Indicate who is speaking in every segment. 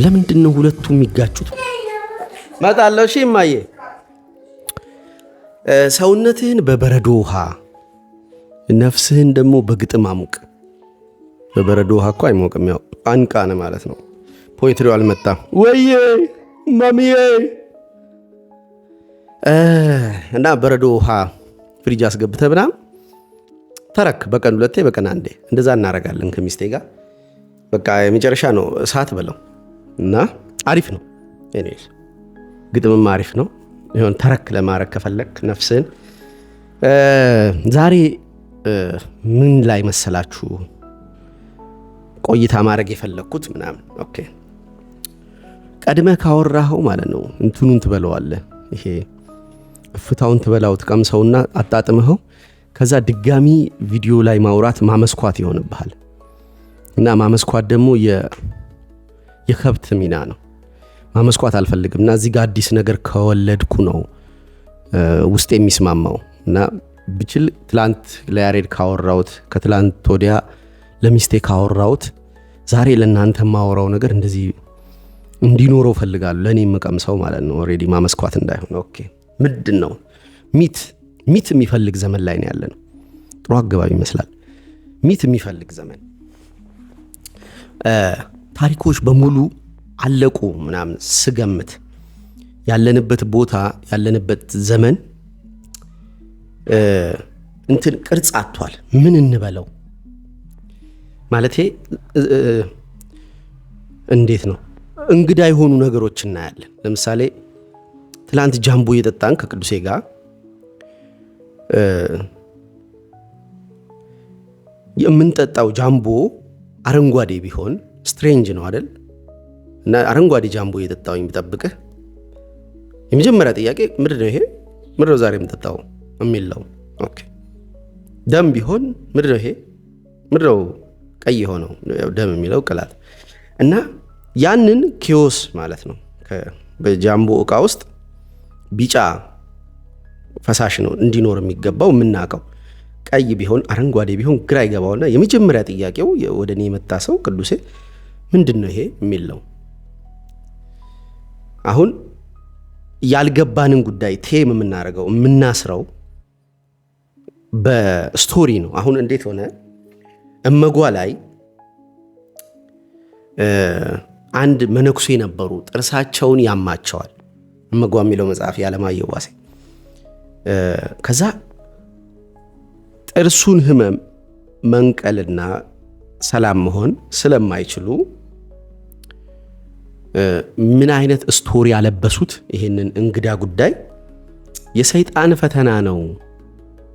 Speaker 1: ለምንድነው ሁለቱም የሚጋጩት? መጣለው እሺ እማዬ። ሰውነትህን በበረዶ ውሃ ነፍስህን ደግሞ በግጥም አሙቅ። በበረዶ ውሃ እኮ አይሞቅም፣ ያው አንቃነ ማለት ነው። ፖኤትሪው አልመጣም ወይዬ ማሚዬ። እና በረዶ ውሃ ፍሪጅ አስገብተህ ምናምን ተረክ። በቀን 2 በቀን 1 እንደዛ እናረጋለን ከሚስቴ ጋር። በቃ የመጨረሻ ነው እሳት በለው እና አሪፍ ነው። ኤኒዌይስ ግጥምም አሪፍ ነው። ይሁን ተረክ ለማረክ ከፈለክ ነፍስን ዛሬ ምን ላይ መሰላችሁ ቆይታ ማድረግ የፈለኩት ምናምን። ኦኬ ቀድመህ ካወራኸው ማለት ነው እንትኑን ትበለዋለህ። ይሄ ፍታውን ትበላው ትቀምሰውና አጣጥመኸው ከዛ ድጋሚ ቪዲዮ ላይ ማውራት ማመስኳት ይሆንብሃል። እና ማመስኳት ደግሞ የከብት ሚና ነው። ማመስኳት አልፈልግም እና እዚህ ጋር አዲስ ነገር ከወለድኩ ነው ውስጥ የሚስማማው። እና ብችል ትላንት ለያሬድ ካወራውት ከትላንት ወዲያ ለሚስቴ ካወራውት ዛሬ ለእናንተ ማወራው ነገር እንደዚህ እንዲኖረው ፈልጋለሁ። ለኔ መቀምሰው ማለት ነው። ኦሬዲ ማመስኳት እንዳይሆን። ኦኬ ምንድነው ሚት የሚፈልግ ዘመን ላይ ነው ያለነው። ጥሩ አገባብ ይመስላል። ሚት የሚፈልግ ዘመን ታሪኮች በሙሉ አለቁ ምናምን ስገምት ያለንበት ቦታ ያለንበት ዘመን እንትን ቅርጽ አጥቷል። ምን እንበለው ማለቴ እንዴት ነው እንግዳ የሆኑ ነገሮች እናያለን። ለምሳሌ ትላንት ጃምቦ እየጠጣን ከቅዱሴ ጋር የምንጠጣው ጃምቦ አረንጓዴ ቢሆን ስትሬንጅ ነው አይደል? እና አረንጓዴ ጃምቦ እየጠጣውኝ ቢጠብቅህ የመጀመሪያ ጥያቄ ምንድነው ይሄ ምንድነው ዛሬ የምጠጣው የሚለው። ኦኬ ደም ቢሆን ምንድነው ይሄ ምንድነው ቀይ ሆነው ደም የሚለው ቅላት። እና ያንን ኪዮስ ማለት ነው። በጃምቦ ዕቃ ውስጥ ቢጫ ፈሳሽ ነው እንዲኖር የሚገባው የምናውቀው። ቀይ ቢሆን አረንጓዴ ቢሆን ግራ ይገባውና የመጀመሪያ ጥያቄው ወደኔ የመጣ ሰው ቅዱሴ ምንድነው ይሄ የሚለው። አሁን ያልገባንን ጉዳይ ቴም የምናደርገው የምናስረው በስቶሪ ነው። አሁን እንዴት ሆነ እመጓ ላይ አንድ መነኩሴ ነበሩ። ጥርሳቸውን ያማቸዋል። እመጓ የሚለው መጽሐፍ ያለማየሁ ዋሴ። ከዛ ጥርሱን ህመም መንቀልና ሰላም መሆን ስለማይችሉ ምን አይነት ስቶሪ ያለበሱት ይሄንን እንግዳ ጉዳይ የሰይጣን ፈተና ነው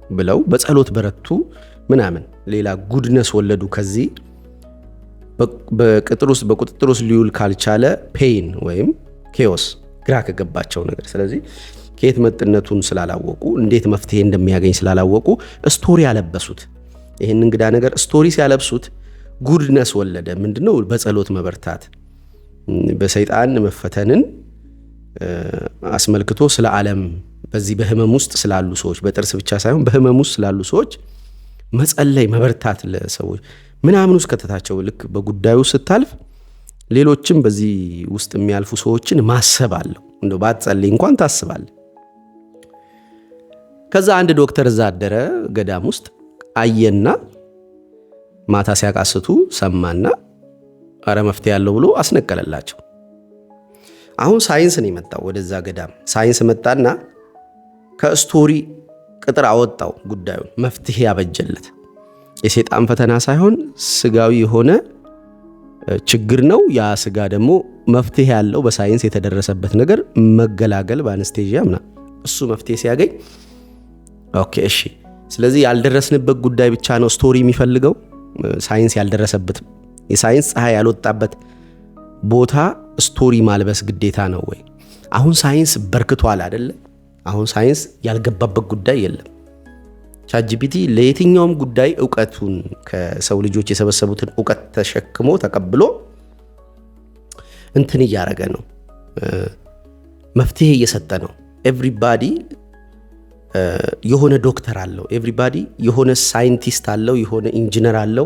Speaker 1: ብለው በጸሎት በረቱ ምናምን ሌላ ጉድነስ ወለዱ። ከዚህ በቁጥጥር ውስጥ ሊውል ካልቻለ ፔይን ወይም ኬዮስ ግራ ከገባቸው ነገር። ስለዚህ ከየት መጥነቱን ስላላወቁ እንዴት መፍትሄ እንደሚያገኝ ስላላወቁ ስቶሪ ያለበሱት። ይሄን እንግዳ ነገር ስቶሪ ሲያለብሱት ጉድነስ ወለደ። ምንድነው? በጸሎት መበርታት በሰይጣን መፈተንን አስመልክቶ ስለ ዓለም በዚህ በህመም ውስጥ ስላሉ ሰዎች በጥርስ ብቻ ሳይሆን በህመም ውስጥ ስላሉ ሰዎች መጸለይ መበርታት ለሰዎች ምናምን ውስጥ ከተታቸው ልክ በጉዳዩ ስታልፍ ሌሎችም በዚህ ውስጥ የሚያልፉ ሰዎችን ማሰብ አለው። እንደው ባትጸልይ እንኳን ታስባለህ። ከዛ አንድ ዶክተር እዛ አደረ ገዳም ውስጥ አየና ማታ ሲያቃስቱ ሰማና አረ መፍትሄ ያለው ብሎ አስነቀለላቸው። አሁን ሳይንስ ነው የመጣው ወደዛ ገዳም። ሳይንስ መጣና ከስቶሪ ቅጥር አወጣው ጉዳዩን፣ መፍትሄ ያበጀለት። የሰይጣን ፈተና ሳይሆን ስጋዊ የሆነ ችግር ነው። ያ ስጋ ደግሞ መፍትሄ ያለው በሳይንስ የተደረሰበት ነገር መገላገል በአነስቴዥያ ምናምን እሱ መፍትሄ ሲያገኝ ኦኬ እሺ። ስለዚህ ያልደረስንበት ጉዳይ ብቻ ነው ስቶሪ የሚፈልገው። ሳይንስ ያልደረሰበት የሳይንስ ፀሐይ ያልወጣበት ቦታ ስቶሪ ማልበስ ግዴታ ነው ወይ? አሁን ሳይንስ በርክቷል አይደለ? አሁን ሳይንስ ያልገባበት ጉዳይ የለም። ቻትጂፒቲ ለየትኛውም ጉዳይ ዕውቀቱን ከሰው ልጆች የሰበሰቡትን ዕውቀት ተሸክሞ ተቀብሎ እንትን እያደረገ ነው፣ መፍትሄ እየሰጠ ነው። ኤቭሪባዲ የሆነ ዶክተር አለው፣ ኤቭሪባዲ የሆነ ሳይንቲስት አለው፣ የሆነ ኢንጂነር አለው።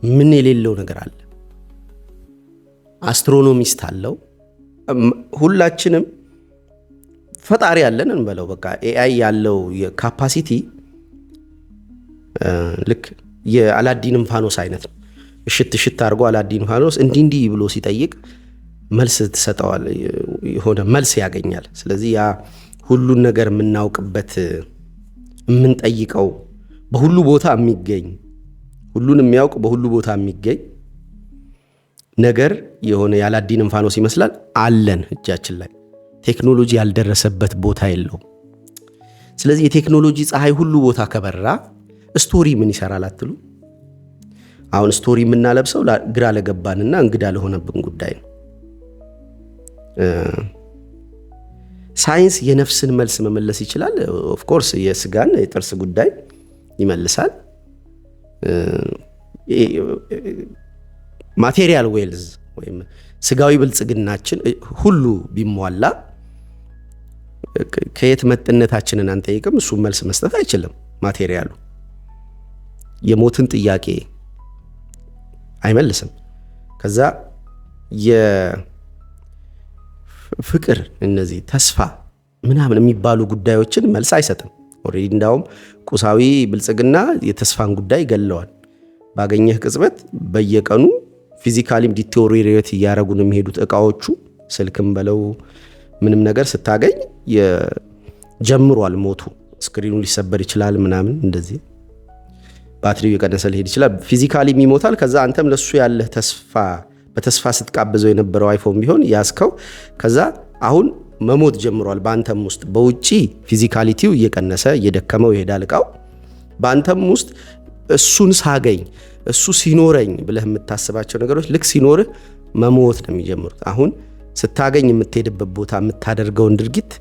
Speaker 1: ምን የሌለው ነገር አለ? አስትሮኖሚስት አለው። ሁላችንም ፈጣሪ ያለን እንበለው በቃ ኤአይ ያለው የካፓሲቲ ልክ የአላዲንም ፋኖስ አይነት ነው። እሽት አድርጎ አላዲን ፋኖስ እንዲህ ብሎ ሲጠይቅ መልስ ትሰጠዋል፣ የሆነ መልስ ያገኛል። ስለዚህ ያ ሁሉን ነገር የምናውቅበት የምንጠይቀው በሁሉ ቦታ የሚገኝ ሁሉን የሚያውቅ በሁሉ ቦታ የሚገኝ ነገር የሆነ የአላዲንም ፋኖስ ይመስላል አለን እጃችን ላይ። ቴክኖሎጂ ያልደረሰበት ቦታ የለውም። ስለዚህ የቴክኖሎጂ ፀሐይ ሁሉ ቦታ ከበራ ስቶሪ ምን ይሰራል አትሉ? አሁን ስቶሪ የምናለብሰው ግራ ለገባንና እንግዳ ለሆነብን ጉዳይ ነው። ሳይንስ የነፍስን መልስ መመለስ ይችላል። ኦፍ ኮርስ የስጋን የጥርስ ጉዳይ ይመልሳል። ማቴሪያል ዌልዝ ወይም ስጋዊ ብልጽግናችን ሁሉ ቢሟላ ከየት መጥነታችንን አንጠይቅም። እሱ መልስ መስጠት አይችልም። ማቴሪያሉ የሞትን ጥያቄ አይመልስም። ከዛ የፍቅር እነዚህ ተስፋ ምናምን የሚባሉ ጉዳዮችን መልስ አይሰጥም። ኦልሬዲ እንዳውም ቁሳዊ ብልጽግና የተስፋን ጉዳይ ገለዋል። ባገኘህ ቅጽበት በየቀኑ ፊዚካሊም ዲቴሪዮሬት እያደረጉ ነው የሚሄዱት እቃዎቹ። ስልክም በለው ምንም ነገር ስታገኝ ጀምሯል ሞቱ። ስክሪኑ ሊሰበር ይችላል ምናምን፣ እንደዚህ ባትሪው የቀነሰ ሊሄድ ይችላል። ፊዚካሊም ይሞታል። ከዛ አንተም ለሱ ያለህ ተስፋ በተስፋ ስትቃበዘው የነበረው አይፎን ቢሆን ያስከው ከዛ አሁን መሞት ጀምሯል በአንተም ውስጥ። በውጪ ፊዚካሊቲው እየቀነሰ እየደከመው ይሄዳል እቃው። በአንተም ውስጥ እሱን ሳገኝ እሱ ሲኖረኝ ብለህ የምታስባቸው ነገሮች ልክ ሲኖርህ መሞት ነው የሚጀምሩት። አሁን ስታገኝ የምትሄድበት ቦታ የምታደርገውን ድርጊት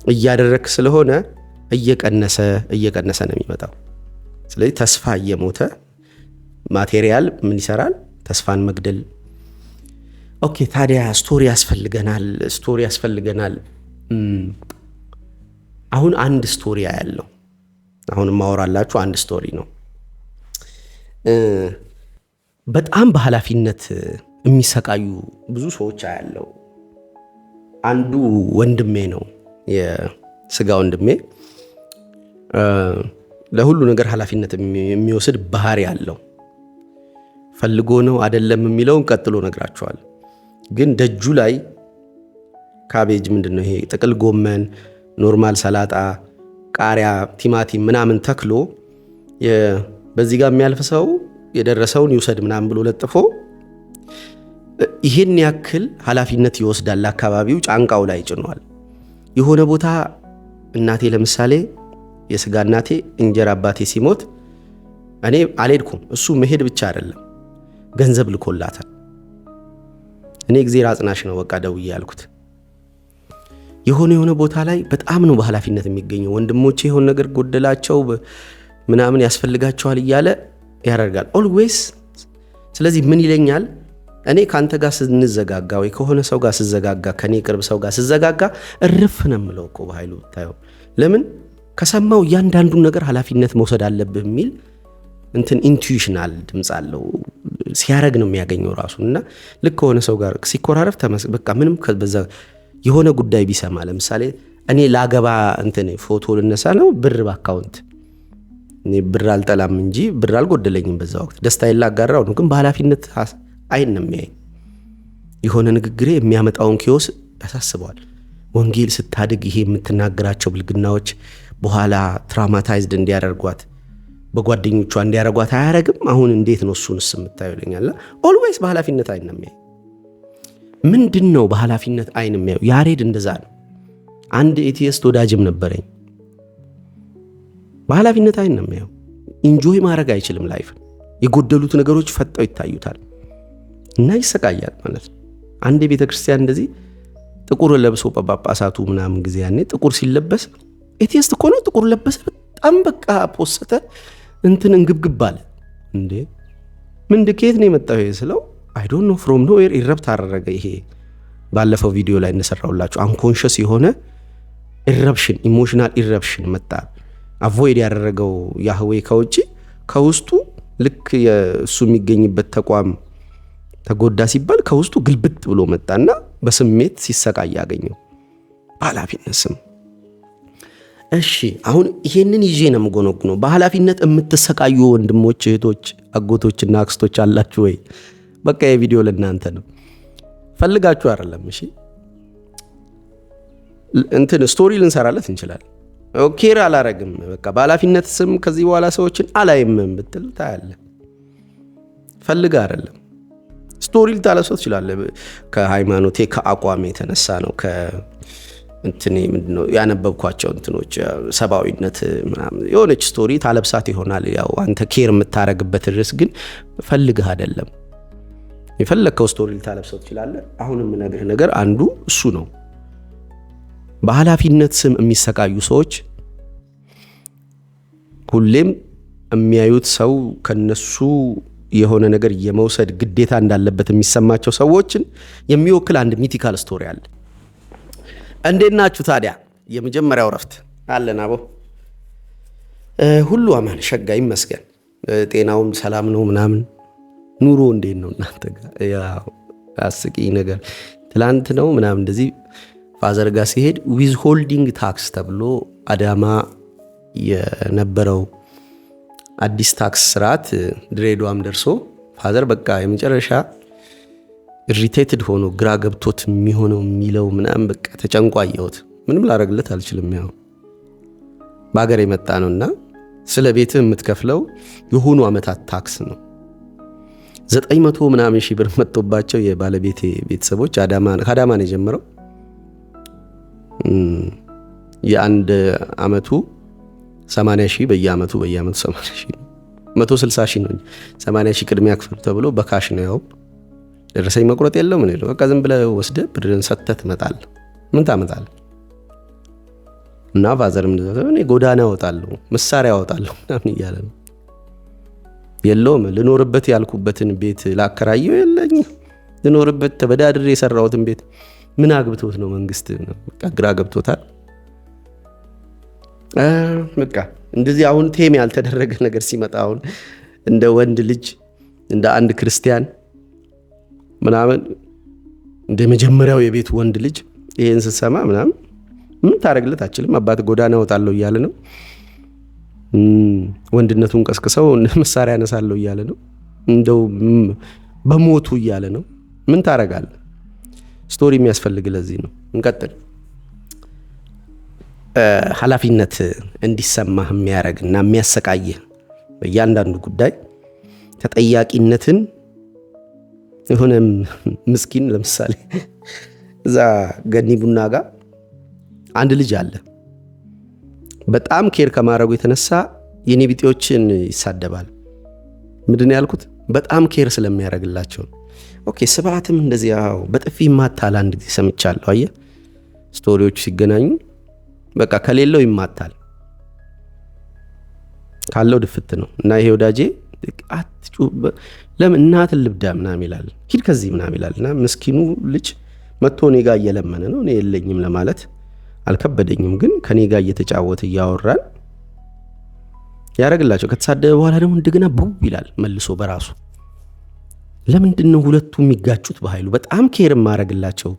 Speaker 1: እያደረክ ስለሆነ እየቀነሰ ነው የሚመጣው። ስለዚህ ተስፋ እየሞተ ማቴሪያል ምን ይሰራል? ተስፋን መግደል። ኦኬ ታዲያ ስቶሪ ያስፈልገናል። አሁን አንድ ስቶሪ ያለው አሁን ማወራላችሁ አንድ ስቶሪ ነው። በጣም በኃላፊነት የሚሰቃዩ ብዙ ሰዎች አያለው። አንዱ ወንድሜ ነው፣ የስጋ ወንድሜ። ለሁሉ ነገር ኃላፊነት የሚወስድ ባህሪ ያለው። ፈልጎ ነው አይደለም የሚለውን ቀጥሎ ነግራቸዋል። ግን ደጁ ላይ ካቤጅ ምንድነው ይሄ ጥቅል ጎመን፣ ኖርማል ሰላጣ፣ ቃሪያ፣ ቲማቲም ምናምን ተክሎ በዚህ ጋር የሚያልፍ ሰው የደረሰውን ይውሰድ ምናምን ብሎ ለጥፎ ይሄን ያክል ኃላፊነት ይወስዳል። አካባቢው ጫንቃው ላይ ጭኗል። የሆነ ቦታ እናቴ ለምሳሌ የስጋ እናቴ እንጀራ አባቴ ሲሞት እኔ አልሄድኩም። እሱ መሄድ ብቻ አይደለም ገንዘብ ልኮላታል። እኔ እግዚአብሔር አጽናሽ ነው በቃ ደውዬ ያልኩት። የሆነ ቦታ ላይ በጣም ነው በኃላፊነት የሚገኘው። ወንድሞቼ የሆነ ነገር ጎደላቸው ምናምን ያስፈልጋቸዋል እያለ ያደርጋል ኦልዌይስ። ስለዚህ ምን ይለኛል? እኔ ካንተ ጋር ስንዘጋጋ ወይ ከሆነ ሰው ጋር ስዘጋጋ፣ ከኔ ቅርብ ሰው ጋር ስዘጋጋ እርፍ ነው የምለው እኮ በኃይሉ ብታየው። ለምን ከሰማው እያንዳንዱን ነገር ኃላፊነት መውሰድ አለብህ የሚል እንትን ኢንቱዊሽናል ድምፅ አለው። ሲያረግ ነው የሚያገኘው ራሱና ልክ ከሆነ ሰው ጋር ሲኮራረፍ በቃ ምንም በዛ የሆነ ጉዳይ ቢሰማ ለምሳሌ እኔ ላገባ እንትን ፎቶ ልነሳ ነው ብር በአካውንት እኔ ብር አልጠላም እንጂ ብር አልጎደለኝም። በዛ ወቅት ደስታዬን ላጋራው ነው። ግን በኃላፊነት አይን ነው የሚያይ። የሆነ ንግግሬ የሚያመጣውን ኪዮስ ያሳስበዋል። ወንጌል ስታድግ ይሄ የምትናገራቸው ብልግናዎች በኋላ ትራውማታይዝድ እንዲያደርጓት በጓደኞቿ እንዲያደርጓት አያረግም? አሁን እንዴት ነው እሱንስ የምታየው ይለኛል። ኦልዌይስ በኃላፊነት አይን ነው የሚያይ። ምንድን ነው በኃላፊነት አይን የሚያየው? ያሬድ እንደዛ ነው። አንድ ኤቲስት ወዳጅም ነበረኝ። በኃላፊነት አይን ነው የሚያየው። ኢንጆይ ማድረግ አይችልም ላይፍ። የጎደሉት ነገሮች ፈጠው ይታዩታል እና ይሰቃያል ማለት ነው። አንድ የቤተ ክርስቲያን እንደዚህ ጥቁር ለብሶ ጳጳሳቱ ምናምን ጊዜ ያኔ ጥቁር ሲለበስ ኤቲስት እኮ ነው ጥቁር ለበሰ። በጣም በቃ ፖሰተ እንትን እንግብግብ አለ። እንዴ ምን ከየት ነው የመጣው ይሄ ስለው አይ ዶንት ኖ ፍሮም ኖዌር ኢረፕት አደረገ። ይሄ ባለፈው ቪዲዮ ላይ እንደሰራውላችሁ አንኮንሺየስ የሆነ ኢረፕሽን ኢሞሽናል ኢረፕሽን መጣ። አቮይድ ያደረገው ያህዌ ከውጪ ከውስጡ ልክ የሱ የሚገኝበት ተቋም ተጎዳ ሲባል ከውስጡ ግልብጥ ብሎ መጣና በስሜት ሲሰቃይ ያገኘው በኃላፊነት ስም። እሺ አሁን ይሄንን ይዤ ነው የምጎነጉነው። በኃላፊነት የምትሰቃዩ ወንድሞች፣ እህቶች፣ አጎቶችና አክስቶች አላችሁ ወይ? በቃ የቪዲዮ ለእናንተ ነው። ፈልጋችሁ አይደለም። እሺ እንትን ስቶሪ ልንሰራለት እንችላለን። ኬር አላረግም በቃ በኃላፊነት ስም ከዚህ በኋላ ሰዎችን አላይም ብትል ታያለህ። ፈልጋ አይደለም። ስቶሪ ልታለብሰው ትችላለህ። ከሃይማኖቴ ከአቋም የተነሳ ነው እንትኔ ምንድነው ያነበብኳቸው እንትኖች ሰባዊነት ምናምን የሆነች ስቶሪ ታለብሳት ይሆናል። ያው አንተ ኬር የምታረግበት ርዕስ ግን ፈልግህ አይደለም። የፈለከው ስቶሪ ልታለብሰው ትችላለህ። አሁን የምነግርህ ነገር አንዱ እሱ ነው። በኃላፊነት ስም የሚሰቃዩ ሰዎች ሁሌም የሚያዩት ሰው ከነሱ የሆነ ነገር የመውሰድ ግዴታ እንዳለበት የሚሰማቸው ሰዎችን የሚወክል አንድ ሚቲካል ስቶሪ አለ። እንዴት ናችሁ ታዲያ? የመጀመሪያው ረፍት አለን አቦ ሁሉ አማን ሸጋ ይመስገን፣ ጤናውም ሰላም ነው ምናምን። ኑሮ እንዴት ነው እናንተ ጋር? ያው አስቂኝ ነገር ትላንት ነው ምናምን እንደዚህ ፋዘር ጋር ሲሄድ ዊዝ ሆልዲንግ ታክስ ተብሎ አዳማ የነበረው አዲስ ታክስ ስርዓት ድሬዳዋም ደርሶ ፋዘር በቃ የመጨረሻ ኢሪቴትድ ሆኖ ግራ ገብቶት የሚሆነው የሚለው ምናምን በቃ ተጨንቆ አየሁት። ምንም ላረግለት አልችልም። ያው በሀገር የመጣ ነውና ስለ ቤትህ የምትከፍለው የሆኑ አመታት ታክስ ነው። 900 ምናምን ሺህ ብር መጥቶባቸው የባለቤቴ ቤተሰቦች ከአዳማ ነው የጀመረው። የአንድ አመቱ 80 ሺህ በየአመቱ 80 ሺህ 160 ሺህ ነው። 80 ሺህ ቅድሚያ ክፍል ተብሎ በካሽ ነው። ያው ደረሰኝ መቁረጥ የለው ምን ይለው በቃ ዝም ብለህ ወስደህ ብድርን ሰጥተህ ትመጣለህ። ምን ታመጣለህ? እና ፋዘርም እኔ ጎዳና እወጣለሁ መሳሪያ እወጣለሁ ምናምን እያለ ነው። የለውም ልኖርበት ያልኩበትን ቤት ላከራየው የለኝ ልኖርበት ተበዳድሬ የሰራሁትን ቤት ምን አግብቶት ነው መንግስት? በቃ ግራ ገብቶታል። በቃ እንደዚህ አሁን ቴም ያልተደረገ ነገር ሲመጣ አሁን እንደ ወንድ ልጅ እንደ አንድ ክርስቲያን ምናምን እንደ መጀመሪያው የቤት ወንድ ልጅ ይሄን ስትሰማ ምናምን ምን ታረግለት አችልም። አባት ጎዳና ወጣለው እያለ ነው። ወንድነቱን ቀስቅሰው መሳሪያ ያነሳለው እያለ ነው። እንደው በሞቱ እያለ ነው። ምን ታረጋለህ? ስቶሪ የሚያስፈልግ ለዚህ ነው። እንቀጥል። ኃላፊነት እንዲሰማህ የሚያረግና የሚያሰቃይህ በእያንዳንዱ ጉዳይ ተጠያቂነትን የሆነ ምስኪን ለምሳሌ እዛ ገኒ ቡና ጋር አንድ ልጅ አለ። በጣም ኬር ከማድረጉ የተነሳ የኔ ቢጤዎችን ይሳደባል። ምንድነው ያልኩት? በጣም ኬር ስለሚያደርግላቸው። ኦኬ ስብዓትም እንደዚህ ያው በጥፊ ይማታል። አንድ ጊዜ ሰምቻለሁ። አየህ ስቶሪዎች ሲገናኙ በቃ ከሌለው ይማታል ካለው ድፍት ነው። እና ይሄ ወዳጄ ለምን እናትን ልብዳ ምናምን ይላል፣ ሂድ ከዚህ ምናምን ይላል። እና ምስኪኑ ልጅ መጥቶ እኔ ጋር እየለመነ ነው። እኔ የለኝም ለማለት አልከበደኝም፣ ግን ከኔ ጋር እየተጫወተ እያወራን ያረግላቸው። ከተሳደበ በኋላ ደግሞ እንደገና ቡብ ይላል መልሶ በራሱ። ለምንድን ነው ሁለቱ የሚጋጩት በኃይሉ? በጣም ኬር ማረግላቸው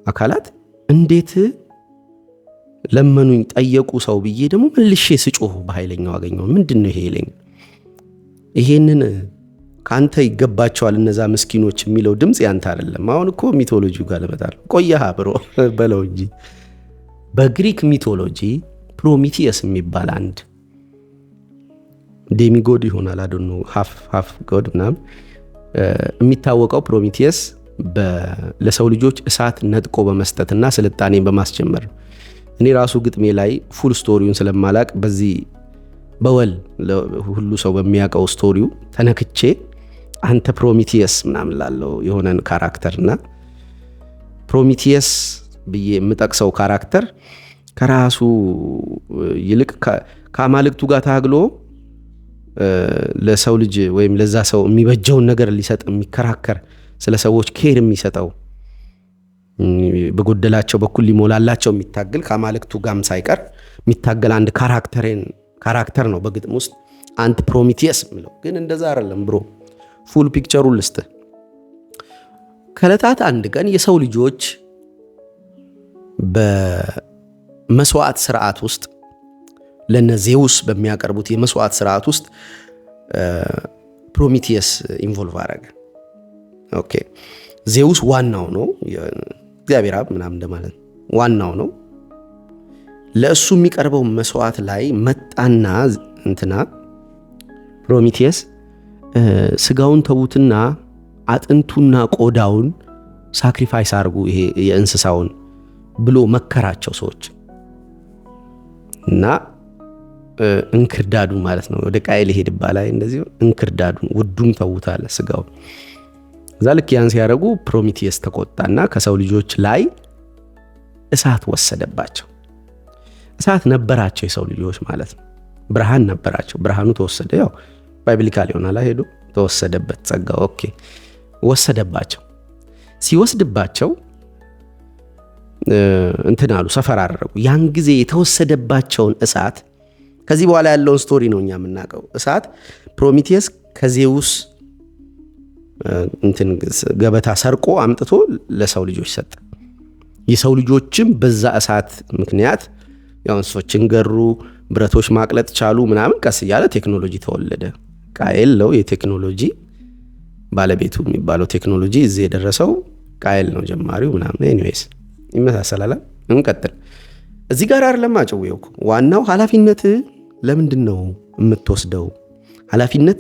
Speaker 1: አካላት እንዴት ለመኑኝ ጠየቁ ሰው ብዬ ደግሞ መልሼ ስጮህ በኃይለኛው አገኘው። ምንድነው ይሄ ይለኝ። ይሄንን ካንተ ይገባቸዋል እነዛ ምስኪኖች የሚለው ድምጽ ያንተ አይደለም። አሁን እኮ ሚቶሎጂው ጋር ለመጣል ቆየህ ብሮ በለው እንጂ በግሪክ ሚቶሎጂ ፕሮሚቲየስ የሚባል አንድ ዴሚጎድ ይሆናል አዶኖ ሃፍ ጎድ ምናምን የሚታወቀው ፕሮሚቲየስ ለሰው ልጆች እሳት ነጥቆ በመስጠትና ስልጣኔን በማስጀመር። እኔ ራሱ ግጥሜ ላይ ፉል ስቶሪውን ስለማላቅ በዚህ በወል ሁሉ ሰው በሚያውቀው ስቶሪው ተነክቼ አንተ ፕሮሚቲየስ ምናምን ላለው የሆነን ካራክተርና ፕሮሚቲየስ ብዬ የምጠቅሰው ካራክተር ከራሱ ይልቅ ከአማልክቱ ጋር ታግሎ ለሰው ልጅ ወይም ለዛ ሰው የሚበጀውን ነገር ሊሰጥ የሚከራከር ስለ ሰዎች ኬር የሚሰጠው በጎደላቸው በኩል ሊሞላላቸው የሚታገል ከአማልክቱ ጋርም ሳይቀር የሚታገል አንድ ካራክተር ነው በግጥም ውስጥ አንተ ፕሮሚቲየስ የሚለው። ግን እንደዛ አይደለም ብሮ። ፉል ፒክቸሩን ልስጥህ። ከዕለታት አንድ ቀን የሰው ልጆች በመስዋዕት ስርዓት ውስጥ ለነ ዜውስ በሚያቀርቡት የመስዋዕት ስርዓት ውስጥ ፕሮሚቲየስ ኢንቮልቭ አረገ። ኦኬ ዜውስ ዋናው ነው፣ እግዚአብሔር አብ ምናምን እንደማለት ዋናው ነው። ለእሱ የሚቀርበው መስዋዕት ላይ መጣና እንትና ፕሮሚቲየስ ስጋውን ተዉትና አጥንቱና ቆዳውን ሳክሪፋይስ አድርጉ ይሄ የእንስሳውን ብሎ መከራቸው ሰዎች እና እንክርዳዱ ማለት ነው። ወደ ቃየል ሄድባ ላይ እንደዚህ እንክርዳዱን ውዱን ተውታለ ስጋው። እዛ ልክ ያን ሲያደርጉ ፕሮሚቲየስ ተቆጣና ከሰው ልጆች ላይ እሳት ወሰደባቸው። እሳት ነበራቸው የሰው ልጆች ማለት ነው። ብርሃን ነበራቸው፣ ብርሃኑ ተወሰደ። ያው ባይብሊካል ይሆናል ሄዶ ተወሰደበት ጸጋው። ኦኬ ወሰደባቸው። ሲወስድባቸው እንትን አሉ፣ ሰፈር አደረጉ። ያን ጊዜ የተወሰደባቸውን እሳት ከዚህ በኋላ ያለውን ስቶሪ ነው እኛ የምናውቀው። እሳት ፕሮሚቲየስ ከዜውስ እንትን ገበታ ሰርቆ አምጥቶ ለሰው ልጆች ሰጠ። የሰው ልጆችም በዛ እሳት ምክንያት ያው እንስሶችን ገሩ፣ ብረቶች ማቅለጥ ቻሉ ምናምን። ቀስ እያለ ቴክኖሎጂ ተወለደ። ቃየል ነው የቴክኖሎጂ ባለቤቱ የሚባለው። ቴክኖሎጂ እዚህ የደረሰው ቃየል ነው ጀማሪው ምናምን። ኤኒዌይስ ይመሳሰላል። እንቀጥል። እዚህ ጋር አይደለም አጨውየው። ዋናው ኃላፊነት ለምንድን ነው የምትወስደው? ኃላፊነት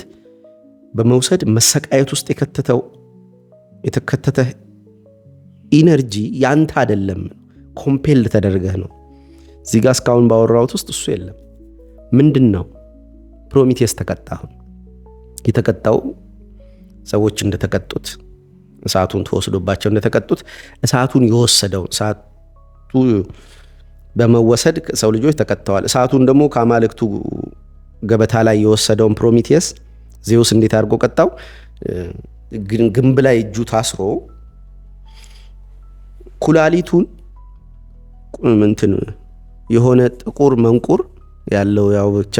Speaker 1: በመውሰድ መሰቃየት ውስጥ የተከተተ ኢነርጂ ያንተ አይደለም። ኮምፔል ተደርገህ ነው። እዚህ ጋር እስካሁን ባወራሁት ውስጥ እሱ የለም። ምንድን ነው ፕሮሚቲየስ ተቀጣሁ። የተቀጣው ሰዎች እንደተቀጡት እሳቱን ተወስዶባቸው እንደተቀጡት እሳቱን የወሰደው እሳቱ በመወሰድ ሰው ልጆች ተቀጥተዋል። እሳቱን ደግሞ ከአማልክቱ ገበታ ላይ የወሰደውን ፕሮሚቲየስ ዜውስ እንዴት አድርጎ ቀጣው? ግንብ ላይ እጁ ታስሮ ኩላሊቱን እንትን የሆነ ጥቁር መንቁር ያለው ያው ብቻ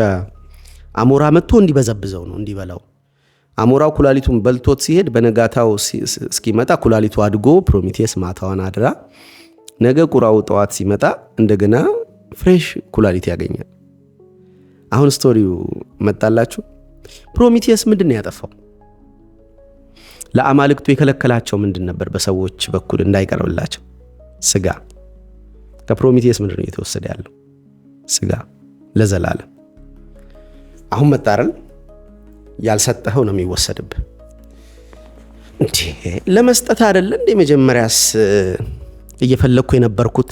Speaker 1: አሞራ መጥቶ እንዲበዘብዘው ነው እንዲበላው። አሞራው ኩላሊቱን በልቶት ሲሄድ በነጋታው እስኪመጣ ኩላሊቱ አድጎ ፕሮሚቲየስ ማታዋን አድራ ነገ ቁራው ጠዋት ሲመጣ እንደገና ፍሬሽ ኩላሊት ያገኛል። አሁን ስቶሪው መጣላችሁ። ፕሮሚቲየስ ምንድን ነው ያጠፋው? ለአማልክቱ የከለከላቸው ምንድን ነበር? በሰዎች በኩል እንዳይቀርብላቸው ስጋ። ከፕሮሚቲየስ ምንድን ነው እየተወሰደ ያለው? ስጋ ለዘላለም። አሁን መጣረል ያልሰጠኸው ነው የሚወሰድብህ። እንዴ ለመስጠት አይደለ እንዴ መጀመሪያስ እየፈለኩ የነበርኩት?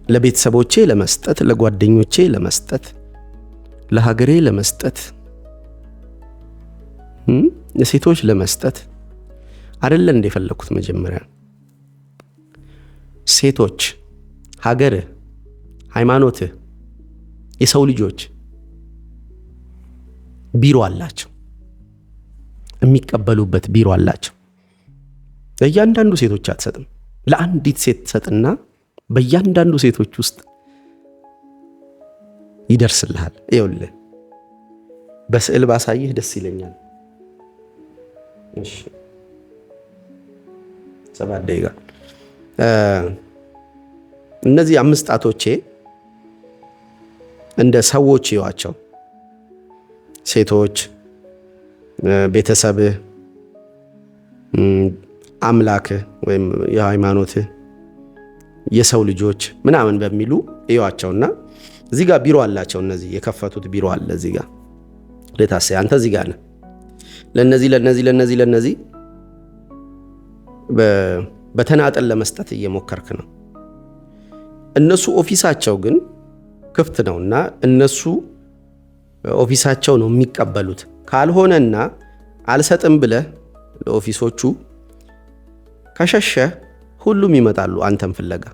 Speaker 1: ለቤተሰቦቼ ለመስጠት፣ ለጓደኞቼ ለመስጠት፣ ለሀገሬ ለመስጠት፣ ለሴቶች ለመስጠት አይደለ እንዴ የፈለኩት መጀመሪያ? ሴቶች፣ ሀገር፣ ሃይማኖት፣ የሰው ልጆች ቢሮ አላቸው፣ የሚቀበሉበት ቢሮ አላቸው። ለእያንዳንዱ ሴቶች አትሰጥም። ለአንዲት ሴት ትሰጥና በእያንዳንዱ ሴቶች ውስጥ ይደርስልሃል። ይኸውልህ በስዕል ባሳይህ ደስ ይለኛል። እሺ 7 ደቂቃ። እነዚህ 5 ጣቶቼ እንደ ሰዎች ይዋቸው። ሴቶች፣ ቤተሰብህ፣ አምላክህ ወይም የሃይማኖትህ፣ የሰው ልጆች ምናምን በሚሉ እዩዋቸውና እዚህ ጋር ቢሮ አላቸው። እነዚህ የከፈቱት ቢሮ አለ እዚህ ጋር ለታሰ አንተ እዚህ ጋር ነህ። ለነዚህ በተናጠል ለመስጠት እየሞከርክ ነው። እነሱ ኦፊሳቸው ግን ክፍት ነውና እነሱ ኦፊሳቸው ነው የሚቀበሉት። ካልሆነና አልሰጥም ብለህ ለኦፊሶቹ ከሸሸህ ሁሉም ይመጣሉ አንተን ፍለጋ፣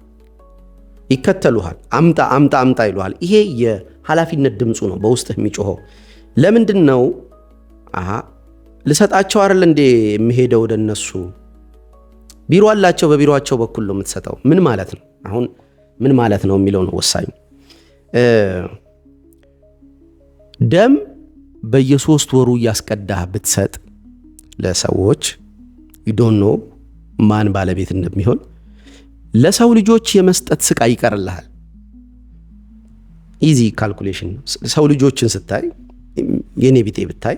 Speaker 1: ይከተሉሃል። አምጣ አምጣ አምጣ ይሉሃል። ይሄ የኃላፊነት ድምፁ ነው በውስጥህ የሚጮኸው። ለምንድን ነው ልሰጣቸው አይደል እንዴ የሚሄደው ወደ እነሱ? ቢሮ አላቸው፣ በቢሮአቸው በኩል ነው የምትሰጠው። ምን ማለት ነው? አሁን ምን ማለት ነው የሚለው ነው ወሳኙ። ደም በየ3 ወሩ እያስቀዳህ ብትሰጥ ለሰዎች you don't know ማን ባለቤት እንደሚሆን ለሰው ልጆች የመስጠት ስቃይ ይቀርልሃል። ኢዚ ካልኩሌሽን ነው። ሰው ልጆችን ስታይ የኔ ቢጤ ብታይ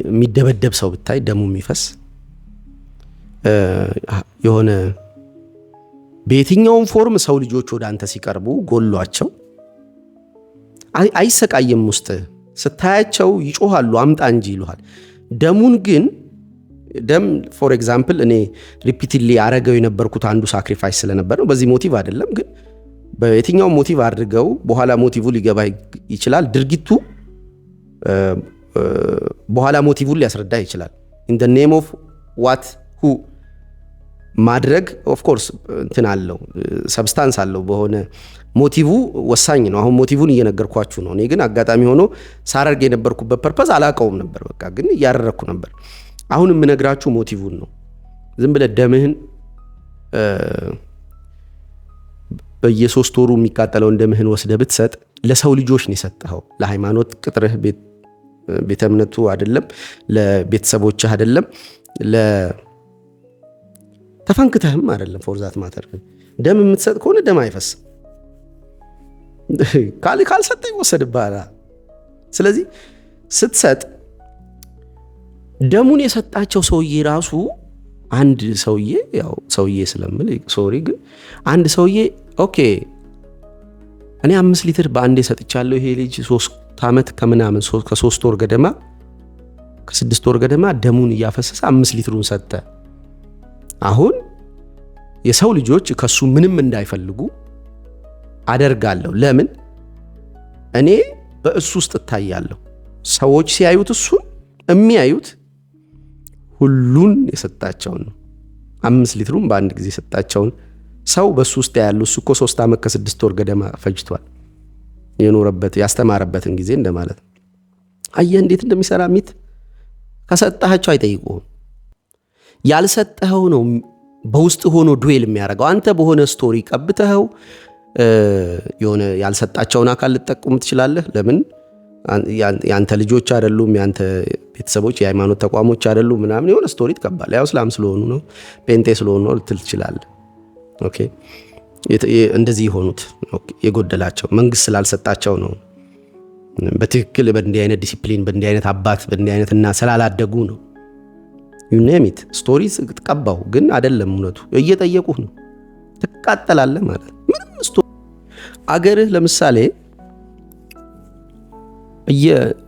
Speaker 1: የሚደበደብ ሰው ብታይ ደሙ የሚፈስ የሆነ በየትኛውም ፎርም ሰው ልጆች ወደ አንተ ሲቀርቡ ጎሏቸው አይሰቃየም። ውስጥ ስታያቸው ይጮሃሉ አምጣ እንጂ ይሉሃል። ደሙን ግን ደም ፎር ኤግዛምፕል እኔ ሪፒትሊ ያረገው የነበርኩት አንዱ ሳክሪፋይስ ስለነበር ነው። በዚህ ሞቲቭ አይደለም ግን በየትኛውም ሞቲቭ አድርገው በኋላ ሞቲቭ ሊገባ ይችላል። ድርጊቱ በኋላ ሞቲቭን ሊያስረዳ ይችላል። in the name of what who ማድረግ ኦፍ ኮርስ እንትን አለው ሰብስታንስ አለው። በሆነ ሞቲቭ ወሳኝ ነው። አሁን ሞቲቭን እየነገርኳችሁ ነው። እኔ ግን አጋጣሚ ሆኖ ሳረርግ የነበርኩበት ፐርፐዝ አላቀውም ነበር። በቃ ግን እያደረኩ ነበር። አሁን የምነግራችሁ ሞቲቭን ነው። ዝም ብለህ ደምህን በየ3 ወሩ የሚቃጠለውን ደምህን ወስደህ ብትሰጥ ለሰው ልጆች ነው የሰጠኸው። ለሃይማኖት ቅጥርህ ቤተ እምነቱ አይደለም፣ ለቤተሰቦችህ አይደለም፣ ተፈንክተህም አይደለም። ፎርዛት ማተር ደም የምትሰጥ ከሆነ ደም አይፈስም። ካልሰጠ ይወሰድብሃል። ስለዚህ ስትሰጥ ደሙን የሰጣቸው ሰውዬ ራሱ አንድ ሰውዬ ያው ሰውዬ ስለምል ሶሪ ግን አንድ ሰውዬ ኦኬ እኔ 5 ሊትር በአንዴ ሰጥቻለሁ። ይሄ ልጅ 3 ዓመት ከምናምን ከ3 ወር ገደማ ከ6 ወር ገደማ ደሙን እያፈሰሰ 5 ሊትሩን ሰጠ። አሁን የሰው ልጆች ከሱ ምንም እንዳይፈልጉ አደርጋለሁ። ለምን? እኔ በእሱ ውስጥ እታያለሁ። ሰዎች ሲያዩት እሱን የሚያዩት ሁሉን የሰጣቸውን ነው። 5 ሊትሩን በአንድ ጊዜ የሰጣቸውን ሰው በሱ ውስጥ ያለው እሱ እኮ 3 ዓመት ከ6 ወር ገደማ ፈጅቷል። የኖረበት ያስተማረበትን ጊዜ እንደማለት ነው። አየህ እንዴት እንደሚሰራ ሚት ከሰጣቸው አይጠይቁም። ያልሰጠኸው ነው በውስጥ ሆኖ ዱዌል የሚያደርገው። አንተ በሆነ ስቶሪ ቀብተኸው የሆነ ያልሰጣቸውን አካል ልጠቁም ትችላለህ። ለምን? ያንተ ልጆች አይደሉም፣ ያንተ ቤተሰቦች የሃይማኖት ተቋሞች አይደሉም ምናምን የሆነ ስቶሪ ትቀባለህ። ያው እስላም ስለሆኑ ነው ጴንጤ ስለሆኑ ነው ልትል ትችላለህ። ኦኬ እንደዚህ የሆኑት የጎደላቸው መንግስት ስላልሰጣቸው ነው። በትክክል በእንዲህ አይነት ዲሲፕሊን በእንዲህ አይነት አባት በእንዲህ አይነት እና ስላላደጉ ነው። ዩኔሚት ስቶሪ ትቀባው ግን አይደለም እውነቱ። እየጠየቁህ ነው ትቃጠላለህ ማለት ምንም ስቶሪ አገርህ ለምሳሌ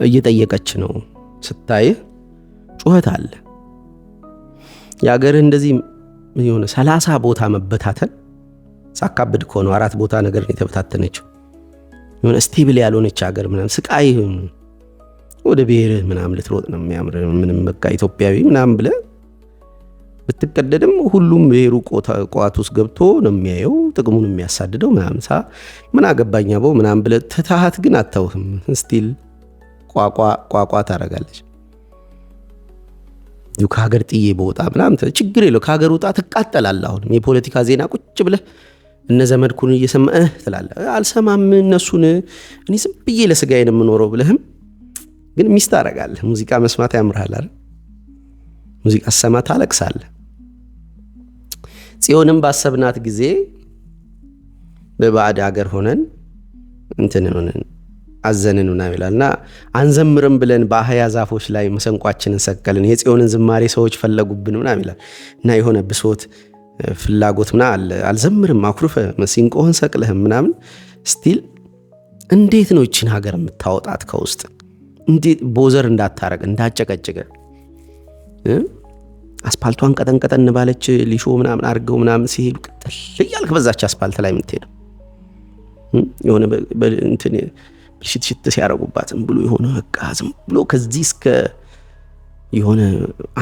Speaker 1: እየጠየቀች ነው ስታይህ ጩኸት አለ። የአገርህ እንደዚህ የሆነ 30 ቦታ መበታተን ሳካብድ ከሆነ 4 ቦታ ነገር ነው የተበታተነችው። የሆነ ስቴብል ያልሆነች ሀገር ምናምን ስቃይ ወደ ብሔርህ ምናምን ልትሮጥ ነው የሚያምር ምንም በቃ ኢትዮጵያዊ ምናምን ብለህ ብትቀደድም ሁሉም ብሔሩ ቋት ውስጥ ገብቶ ነው የሚያየው ጥቅሙን የሚያሳድደው ምናምን ምን አገባኛ በው ምናምን ብለህ ትታሃት ግን አታውህም። ስቲል ቋቋ ታረጋለች። ከሀገር ጥዬ በወጣ ምናምን ችግር የለው ከሀገር ወጣ ትቃጠላለህ። አሁንም የፖለቲካ ዜና ቁጭ ብለህ እነ ዘመድኩን እየሰማህ ትላለህ። አልሰማም እነሱን እኔ ዝም ብዬ ለስጋዬን የምኖረው ብለህም ግን ሚስት ታረጋለህ። ሙዚቃ መስማት ያምርሃል አይደል? ሙዚቃ ሰማ ታለቅሳለህ። ጽዮንም ባሰብናት ጊዜ በባዕድ ሀገር ሆነን እንትን ሆነን አዘንን ምናምን ይላልና አንዘምርም ብለን በአህያ ዛፎች ላይ መሰንቋችንን ሰቀልን። የጽዮንን ዝማሬ ሰዎች ፈለጉብን ምናምን ይላል እና የሆነ ብሶት ፍላጎት ምናምን አለ። አልዘምርም አኩርፈ መሲንቆህን ሰቅለህም ምናምን ስቲል እንዴት ነው እቺን ሀገር የምታወጣት ከውስጥ? እንዴት ቦዘር እንዳታረግ እንዳጨቀጭቀ አስፓልቷን ቀጠን ባለች ሊሾ ምናምን አድርገው ምናምን ሲሄዱ ቅጥል እያልክ በዛች አስፓልት ላይ የምትሄደው የሆነ እንትን ሽት ሲያረጉባትም ብሎ የሆነ በቃ ዝም ብሎ ከዚህ እስከ የሆነ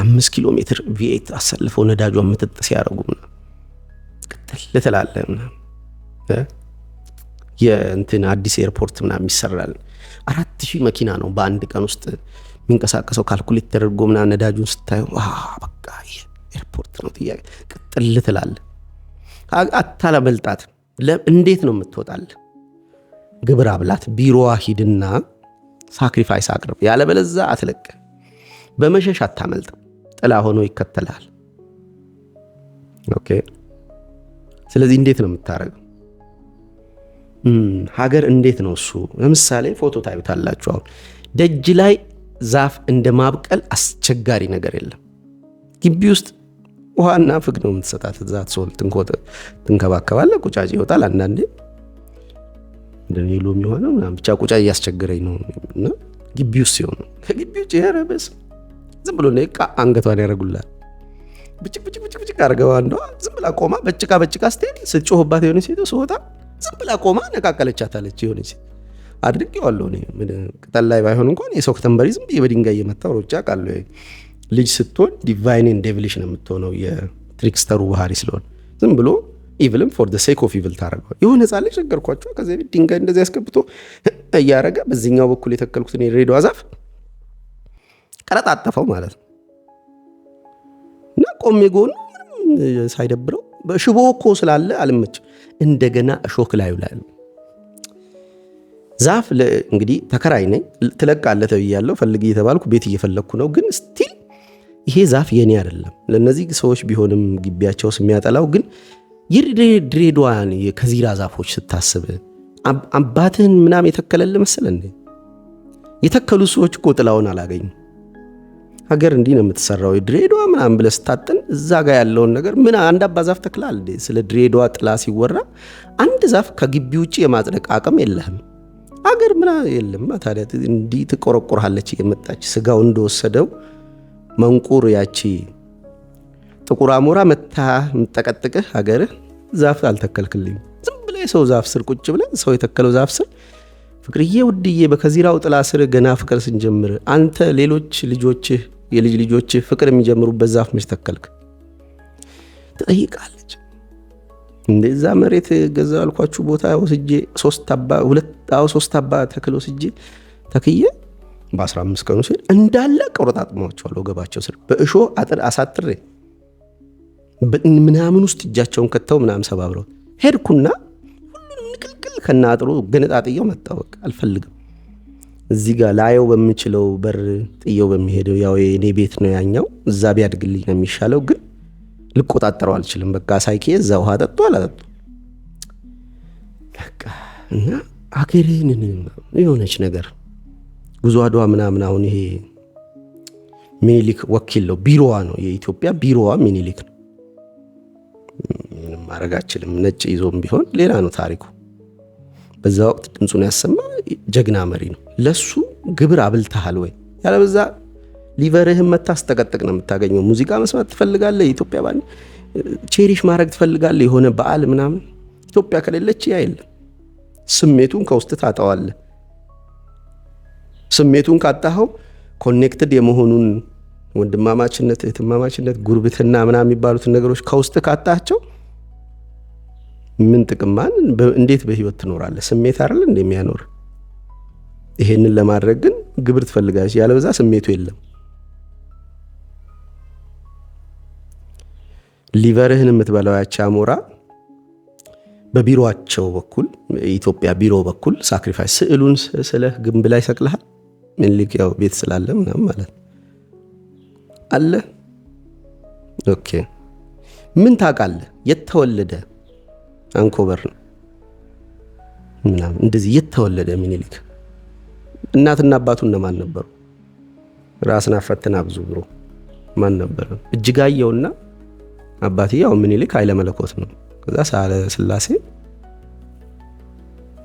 Speaker 1: 5 ኪሎ ሜትር ቪኤት አሰልፈው ነዳጇን ምጥጥ ሲያረጉ ቅጥል ለተላለ የእንትን አዲስ ኤርፖርት ምናምን ይሰራል። 4000 መኪና ነው በአንድ ቀን ውስጥ የሚንቀሳቀሰው። ካልኩሌት ተደርጎ ምናምን ነዳጁን ስታዩ በቃ ኤርፖርት ነው ጥያቄ ቅጥል ለተላለ አታለመልጣት። እንዴት ነው የምትወጣል? ግብር አብላት፣ ቢሮዋ ሂድና ሳክሪፋይስ አቅርብ፣ ያለበለዚያ አትለቅ። በመሸሽ አታመልጥ። ጥላ ሆኖ ይከተላል። ኦኬ። ስለዚህ እንዴት ነው የምታረገው? ሀገር እንዴት ነው እሱ? ለምሳሌ ፎቶ ታዩታላችሁ። አሁን ደጅ ላይ ዛፍ እንደ ማብቀል አስቸጋሪ ነገር የለም። ግቢ ውስጥ ውሃና ፍግ ነው የምትሰጣት። ዛት ሶል ትንከባከባለ። ቁጫጭ ይወጣል አንዳንዴ እንደኔሎ የሚሆነው ምናምን ብቻ ቁጫጭ እያስቸገረኝ ነው። እና ግቢ ውስጥ ሲሆን ከግቢ ውጭ ያረበስ ዝም ብሎ ነው አንገቷን ያረጉላል። ብጭቅ አርገዋ አንዷ ዝም ብላ ቆማ በጭቃ ስትሄድ ስትጮህባት የሆነ ሴት ስወጣ ዝም ብላ ቆማ ነቃቀለቻታለች። የሆነ ሴት አድርጌዋለሁ እኔ ቅጠል ላይ ባይሆን እንኳን የሰው ከተንበሪ ዝም ብዬ በድንጋይ እየመታው ሮጫ ቃለሁ። ልጅ ስትሆን ዲቫይን ዴቪሊሽ ነው የምትሆነው የትሪክስተሩ ባህሪ ስለሆነ ዝም ብሎ ኢቭልም ፎር ዘ ሴክ ኦፍ ኢቭል ታረጋው። የሆነ ህፃን ልጅ ነገርኳቸው። ከዚህ ቤት ድንጋይ እንደዚህ ያስገብቶ እያረገ በዚህኛው በኩል የተከልኩትን የሬዲዮ ዛፍ ቀረጣጠፈው ማለት ነው። እና ቆሜ ጎኑ ምንም ሳይደብረው በሽቦ እኮ ስላለ አልመች እንደገና እሾክ ላይ ላይ ዛፍ እንግዲህ ተከራይ ነኝ ትለቃለህ ተብያለሁ። ፈልግ እየተባልኩ ቤት እየፈለግኩ ነው። ግን ስቲል ይሄ ዛፍ የኔ አይደለም። ለነዚህ ሰዎች ቢሆንም ግቢያቸው የሚያጠላው ግን የድሬዳዋን የከዚራ ዛፎች ስታስብ አባትህን ምናም የተከለል መሰለ እንዴ? የተከሉ ሰዎች እኮ ጥላውን አላገኙ። ሀገር እንዲህ ነው የምትሰራው። ድሬዳዋ ምናም ብለህ ስታጥን እዛ ጋር ያለውን ነገር ምን አንድ አባ ዛፍ ተክላል። ስለ ድሬዳዋ ጥላ ሲወራ አንድ ዛፍ ከግቢ ውጭ የማጽደቅ አቅም የለህም። ሀገር ምና የለም። ታዲያ እንዲህ ትቆረቆርሃለች እየመጣች ስጋው እንደወሰደው መንቁር ያቺ ጥቁር አሞራ መታ ምጠቀጥቀህ ሀገር ዛፍ አልተከልክልኝ። ዝም ብለህ ሰው ዛፍ ስር ቁጭ ብለህ ሰው የተከለው ዛፍ ስር ፍቅርዬ ውድዬ በከዚራው ጥላ ስር ገና ፍቅር ስንጀምር አንተ ሌሎች ልጆችህ የልጅ ልጆችህ ፍቅር የሚጀምሩበት ዛፍ መች ተከልክ ትጠይቃለች። እንደዛ መሬት ገዛው አልኳችሁ ቦታ ወስጄ 3 አባ ተክሎ ወስጄ ተክዬ በ15 ቀኑ ሲል እንዳለ ቆረጣጥሟቸዋል። ወገባቸው ስር በእሾ አጥር አሳጥሬ ምናምን ውስጥ እጃቸውን ከተው ምናምን ሰባብረው ሄድኩና ሁሉንም ንቅልቅል ከናጥሩ ገነጣጥየው መጣው። በቃ አልፈልግም። እዚህ ጋር ላየው በምችለው በር ጥየው በሚሄደው ያው የኔ ቤት ነው ያኛው እዛ ቢያድግልኝ ነው የሚሻለው። ግን ልቆጣጠረው አልችልም። በቃ ሳይኬ እዛ ውሃ ጠጡ አላጠጡ በቃ እና አገሬን የሆነች ነገር ጉዞ አድዋ ምናምን አሁን ይሄ ሚኒሊክ ወኪል ነው ቢሮዋ ነው የኢትዮጵያ ቢሮዋ ሚኒሊክ ነው። ምንም ማድረግ አልችልም። ነጭ ይዞም ቢሆን ሌላ ነው ታሪኩ። በዛ ወቅት ድምፁን ያሰማ ጀግና መሪ ነው። ለሱ ግብር አብልተሃል ወይ? ያለበዛ ሊቨርህን መታስተቀጥቅ ነው የምታገኘው። ሙዚቃ መስማት ትፈልጋለህ፣ ኢትዮጵያ ባንድ ቼሪሽ ማድረግ ትፈልጋለህ፣ የሆነ በዓል ምናምን። ኢትዮጵያ ከሌለች ያ የለም። ስሜቱን ከውስጥ ታጣዋለህ። ስሜቱን ካጣኸው ኮኔክትድ የመሆኑን ወንድማማችነት፣ እህትማማችነት፣ ጉርብትና ምናምን የሚባሉትን ነገሮች ከውስጥ ካጣቸው ምን ጥቅማን እንዴት በህይወት ትኖራለህ? ስሜት አይደል እንደሚያኖር። ይሄንን ለማድረግ ግን ግብር ትፈልጋለች። ያለበዛ ስሜቱ የለም። ሊቨርህን የምትበላው ያቺ አሞራ በቢሮአቸው በኩል ኢትዮጵያ ቢሮ በኩል ሳክሪፋይስ ስዕሉን ስለህ ግንብ ላይ ሰቅልሃል። ምኒልክ ያው ቤት ስላለ ምናምን ማለት አለ። ኦኬ ምን ታውቃለህ? የተወለደ አንኮበር ነው ምናምን እንደዚህ የተወለደ ምኒልክ እናትና አባቱ እነማን ነበሩ? ራስና ፈተና ብዙ ብሮ ማን ነበር? እጅጋየውና አባትየው ምኒልክ ኃይለ መለኮት ነው። ከዛ ሳለ ስላሴ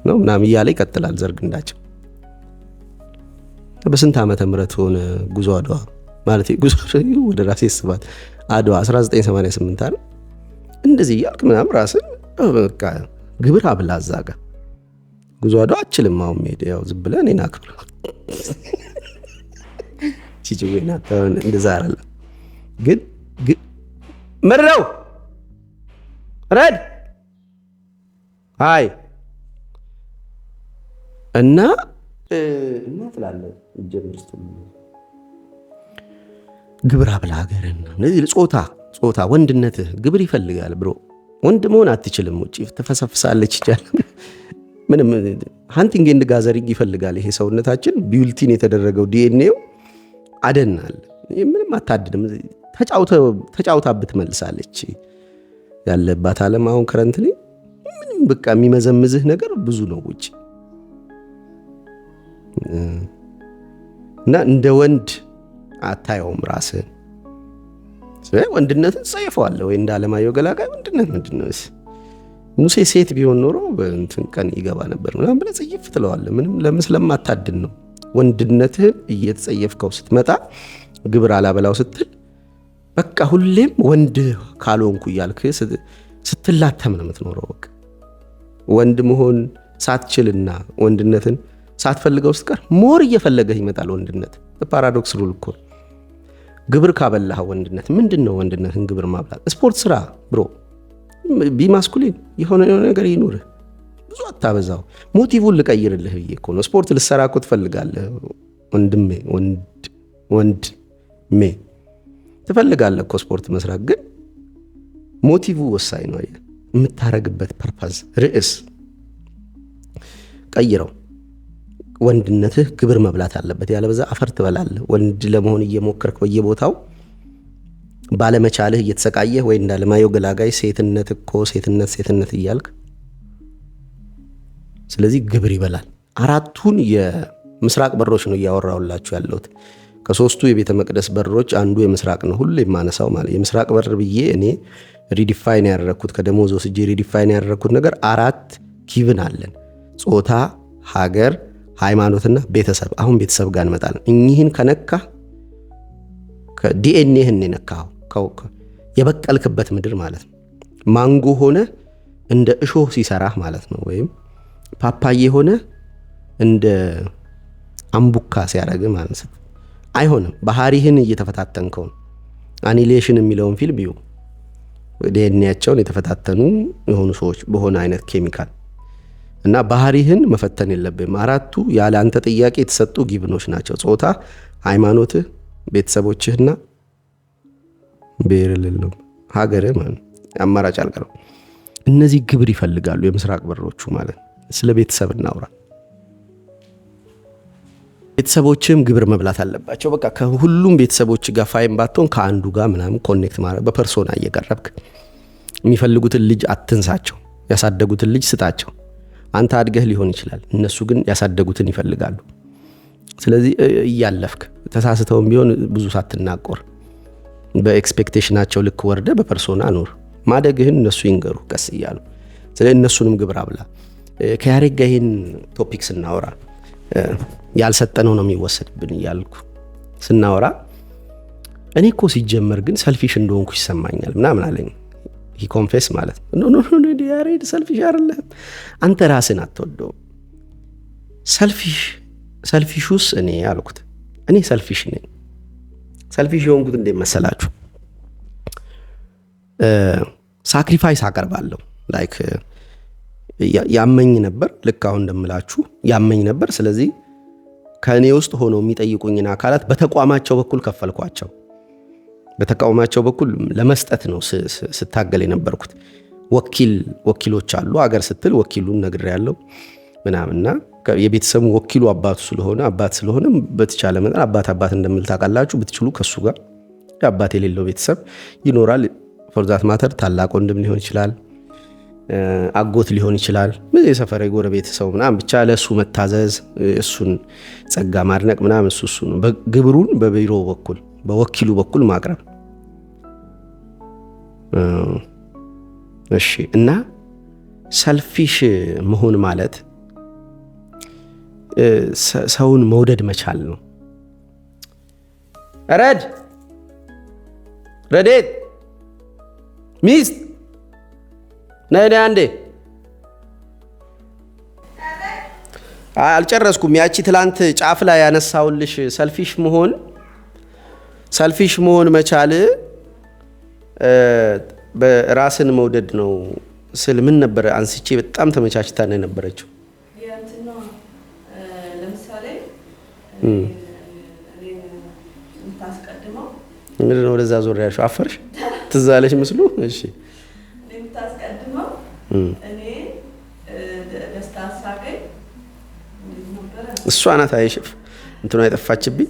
Speaker 1: ነው ምናምን እያለ ይቀጥላል ዘርግ እንዳቸው። በስንት ዓመተ ምህረት ሆነ ጉዞ አድዋ ማለት ጉዞ ወደ ራሴ ስባት አድዋ 1988 አይደል? እንደዚህ ያልክ ምናምን ራስን በቃ ግብር አብላ አዛጋ ጉዞ አድዋ አችልም። አሁን ሄደ ያው ዝም ብለህ እኔን አክብር ቺቺዌና ታውን እንደዛ አይደለም። ግን መረው ረድ አይ እና ትላለህ ጀምርስ ግብር አብላ ሀገርን ጾታ ወንድነትህ ግብር ይፈልጋል ብሮ። ወንድ መሆን አትችልም። ውጪ ተፈሰፍሳለች ይቻላል። ምንም ሃንቲንግ ኤንድ ጋዘሪንግ ይፈልጋል። ይሄ ሰውነታችን ቢውልቲን የተደረገው ዲኤንኤው አደናል። ምንም አታድንም። ተጫውታብህ ትመልሳለች። ያለባት ዓለም አሁን ከረንት ላይ ምንም በቃ የሚመዘምዝህ ነገር ብዙ ነው ውጭ እና እንደ ወንድ አታየውም ራስህን። ወንድነትን ጸይፈዋለህ ወይ እንደ አለማየሁ ገላጋይ ወንድነት ምንድነው? ሙሴ ሴት ቢሆን ኖሮ በእንትን ቀን ይገባ ነበር ምናምን ብለህ ጽይፍ ትለዋለህ። ምንም ለምን ስለማታድን ነው። ወንድነትህን እየተጸየፍከው ስትመጣ ግብር አላበላው ስትል በቃ ሁሌም ወንድ ካልሆንኩ እያልክ ስትላተም ነው የምትኖረው። በቃ ወንድ መሆን ሳትችልና ወንድነትን ሳትፈልገው ስትቀር ሞር እየፈለገህ ይመጣል ወንድነት። ፓራዶክስ ሩል እኮ ግብር ካበላህ ወንድነት ምንድን ነው? ወንድነትን ግብር ማብላት። ስፖርት ስራ ብሮ ቢማስኩሊን የሆነ ነገር ይኑርህ፣ ብዙ አታበዛው። ሞቲቭን ልቀይርልህ ብዬ እኮ ነው። ስፖርት ልሰራ እኮ ትፈልጋለህ ወንድሜ፣ ወንድሜ ትፈልጋለህ እኮ ስፖርት መስራት። ግን ሞቲቭ ወሳኝ ነው። የምታረግበት ፐርፐዝ ርዕስ ቀይረው። ወንድነትህ ግብር መብላት አለበት፣ ያለበዛ አፈር ትበላለህ። ወንድ ለመሆን እየሞከርክ በየቦታው ባለመቻልህ እየተሰቃየህ ወይ እንዳለማየሁ ገላጋይ ሴትነት እኮ ሴትነት እያልክ ስለዚህ ግብር ይበላል። አራቱን የምስራቅ በሮች ነው እያወራሁላችሁ ያለሁት። ከሶስቱ የቤተ መቅደስ በሮች አንዱ የምስራቅ ነው። ሁሉ የማነሳው ማለት የምስራቅ በር ብዬ እኔ ሪዲፋይን ያደረኩት ከደሞዝ ወስጄ ሪዲፋይን ያደረኩት ነገር 4 ጊቭን አለን። ጾታ፣ ሀገር፣ ሃይማኖትና ቤተሰብ። አሁን ቤተሰብ ጋር እንመጣለን። እኚህን ከነካ ከዲኤንኤህን የነካው የበቀልክበት ምድር ማለት ነው። ማንጎ ሆነ እንደ እሾህ ሲሰራህ ማለት ነው። ወይም ፓፓዬ ሆነ እንደ አምቡካ ሲያረግ ማለት ነው። አይሆንም። ባህሪህን እየተፈታተንከው። አኒሌሽን የሚለውን ፊልም ይዩ። ዲኤንኤያቸውን የተፈታተኑ የሆኑ ሰዎች በሆነ አይነት ኬሚካል እና ባህሪህን መፈተን የለብህም። 4ቱ ያለ አንተ ጥያቄ የተሰጡ ጊቭኖች ናቸው። ጾታ፣ ሃይማኖትህ፣ ቤተሰቦችህና ብሔርልልም ሀገርህ ማለት አማራጭ አልቀረም። እነዚህ ግብር ይፈልጋሉ የምስራቅ በሮቹ ማለት። ስለ ቤተሰብ እናውራ። ቤተሰቦችም ግብር መብላት አለባቸው። በቃ ከሁሉም ቤተሰቦች ጋር ፋይም ባትሆን ከአንዱ ጋር ምናምን ኮኔክት ማድረግ በፐርሶና እየቀረብክ የሚፈልጉትን ልጅ አትንሳቸው። ያሳደጉትን ልጅ ስጣቸው። አንተ አድገህ ሊሆን ይችላል፣ እነሱ ግን ያሳደጉትን ይፈልጋሉ። ስለዚህ እያለፍክ ተሳስተውም ቢሆን ብዙ ሳትናቆር በኤክስፔክቴሽናቸው ልክ ወርደ በፐርሶና ኑር። ማደግህን እነሱ ይንገሩ ቀስ እያሉ። ስለዚህ እነሱንም ግብር አብላ። ከያሬድ ጋር ይህን ቶፒክ ስናወራ ያልሰጠነው ነው የሚወሰድብን እያልኩ ስናወራ እኔ እኮ ሲጀመር ግን ሰልፊሽ እንደሆንኩ ይሰማኛል ምናምን አለኝ። ኮንፌስ ማለት ነው። ያሬድ ሰልፊሽ አይደለም፣ አንተ ራስን አትወደውም። ሰልፊሹስ እኔ አልኩት። እኔ ሰልፊሽ ነኝ። ሰልፊሽ የሆንኩት እንዴት መሰላችሁ? ሳክሪፋይስ አቀርባለሁ። ላይክ ያመኝ ነበር፣ ልክ አሁን እንደምላችሁ ያመኝ ነበር። ስለዚህ ከእኔ ውስጥ ሆነው የሚጠይቁኝን አካላት በተቋማቸው በኩል ከፈልኳቸው። በተቋማቸው በኩል ለመስጠት ነው ስታገል የነበርኩት። ወኪሎች አሉ። አገር ስትል ወኪሉን ነግሬያለሁ ምናምንና የቤተሰቡ ወኪሉ አባት ስለሆነ በተቻለ መጠን አባት እንደምል ታውቃላችሁ። ብትችሉ ከሱ ጋር አባት የሌለው ቤተሰብ ይኖራል። ፎርዛት ማተር ታላቅ ወንድም ሊሆን ይችላል፣ አጎት ሊሆን ይችላል፣ የሰፈር የጎረቤት ሰው ምናምን፣ ብቻ ለእሱ መታዘዝ፣ እሱን ጸጋ ማድነቅ ምናምን እሱ ነው። ግብሩን በቢሮ በኩል በወኪሉ በኩል ማቅረብ። እሺ። እና ሰልፊሽ መሆን ማለት ሰውን መውደድ መቻል ነው። ረዴት ሚስት ነይ አንዴ። አልጨረስኩም። ያቺ ትላንት ጫፍ ላይ ያነሳውልሽ ሰልፊሽ መሆን መቻል በራስን መውደድ ነው ስል ምን ነበር አንስቼ በጣም ተመቻችታ ነው የነበረችው።
Speaker 2: ለምሳሌ
Speaker 1: ምንድን ነው ወደዛ ዞር ያልሽው? አፈርሽ ትዝ አለሽ ምስሉ? እሺ
Speaker 2: የምታስቀድመው እኔ ደስታ ሳገኝ
Speaker 1: እሷ ናት። አይሽፍ እንትኑ አይጠፋችብኝ።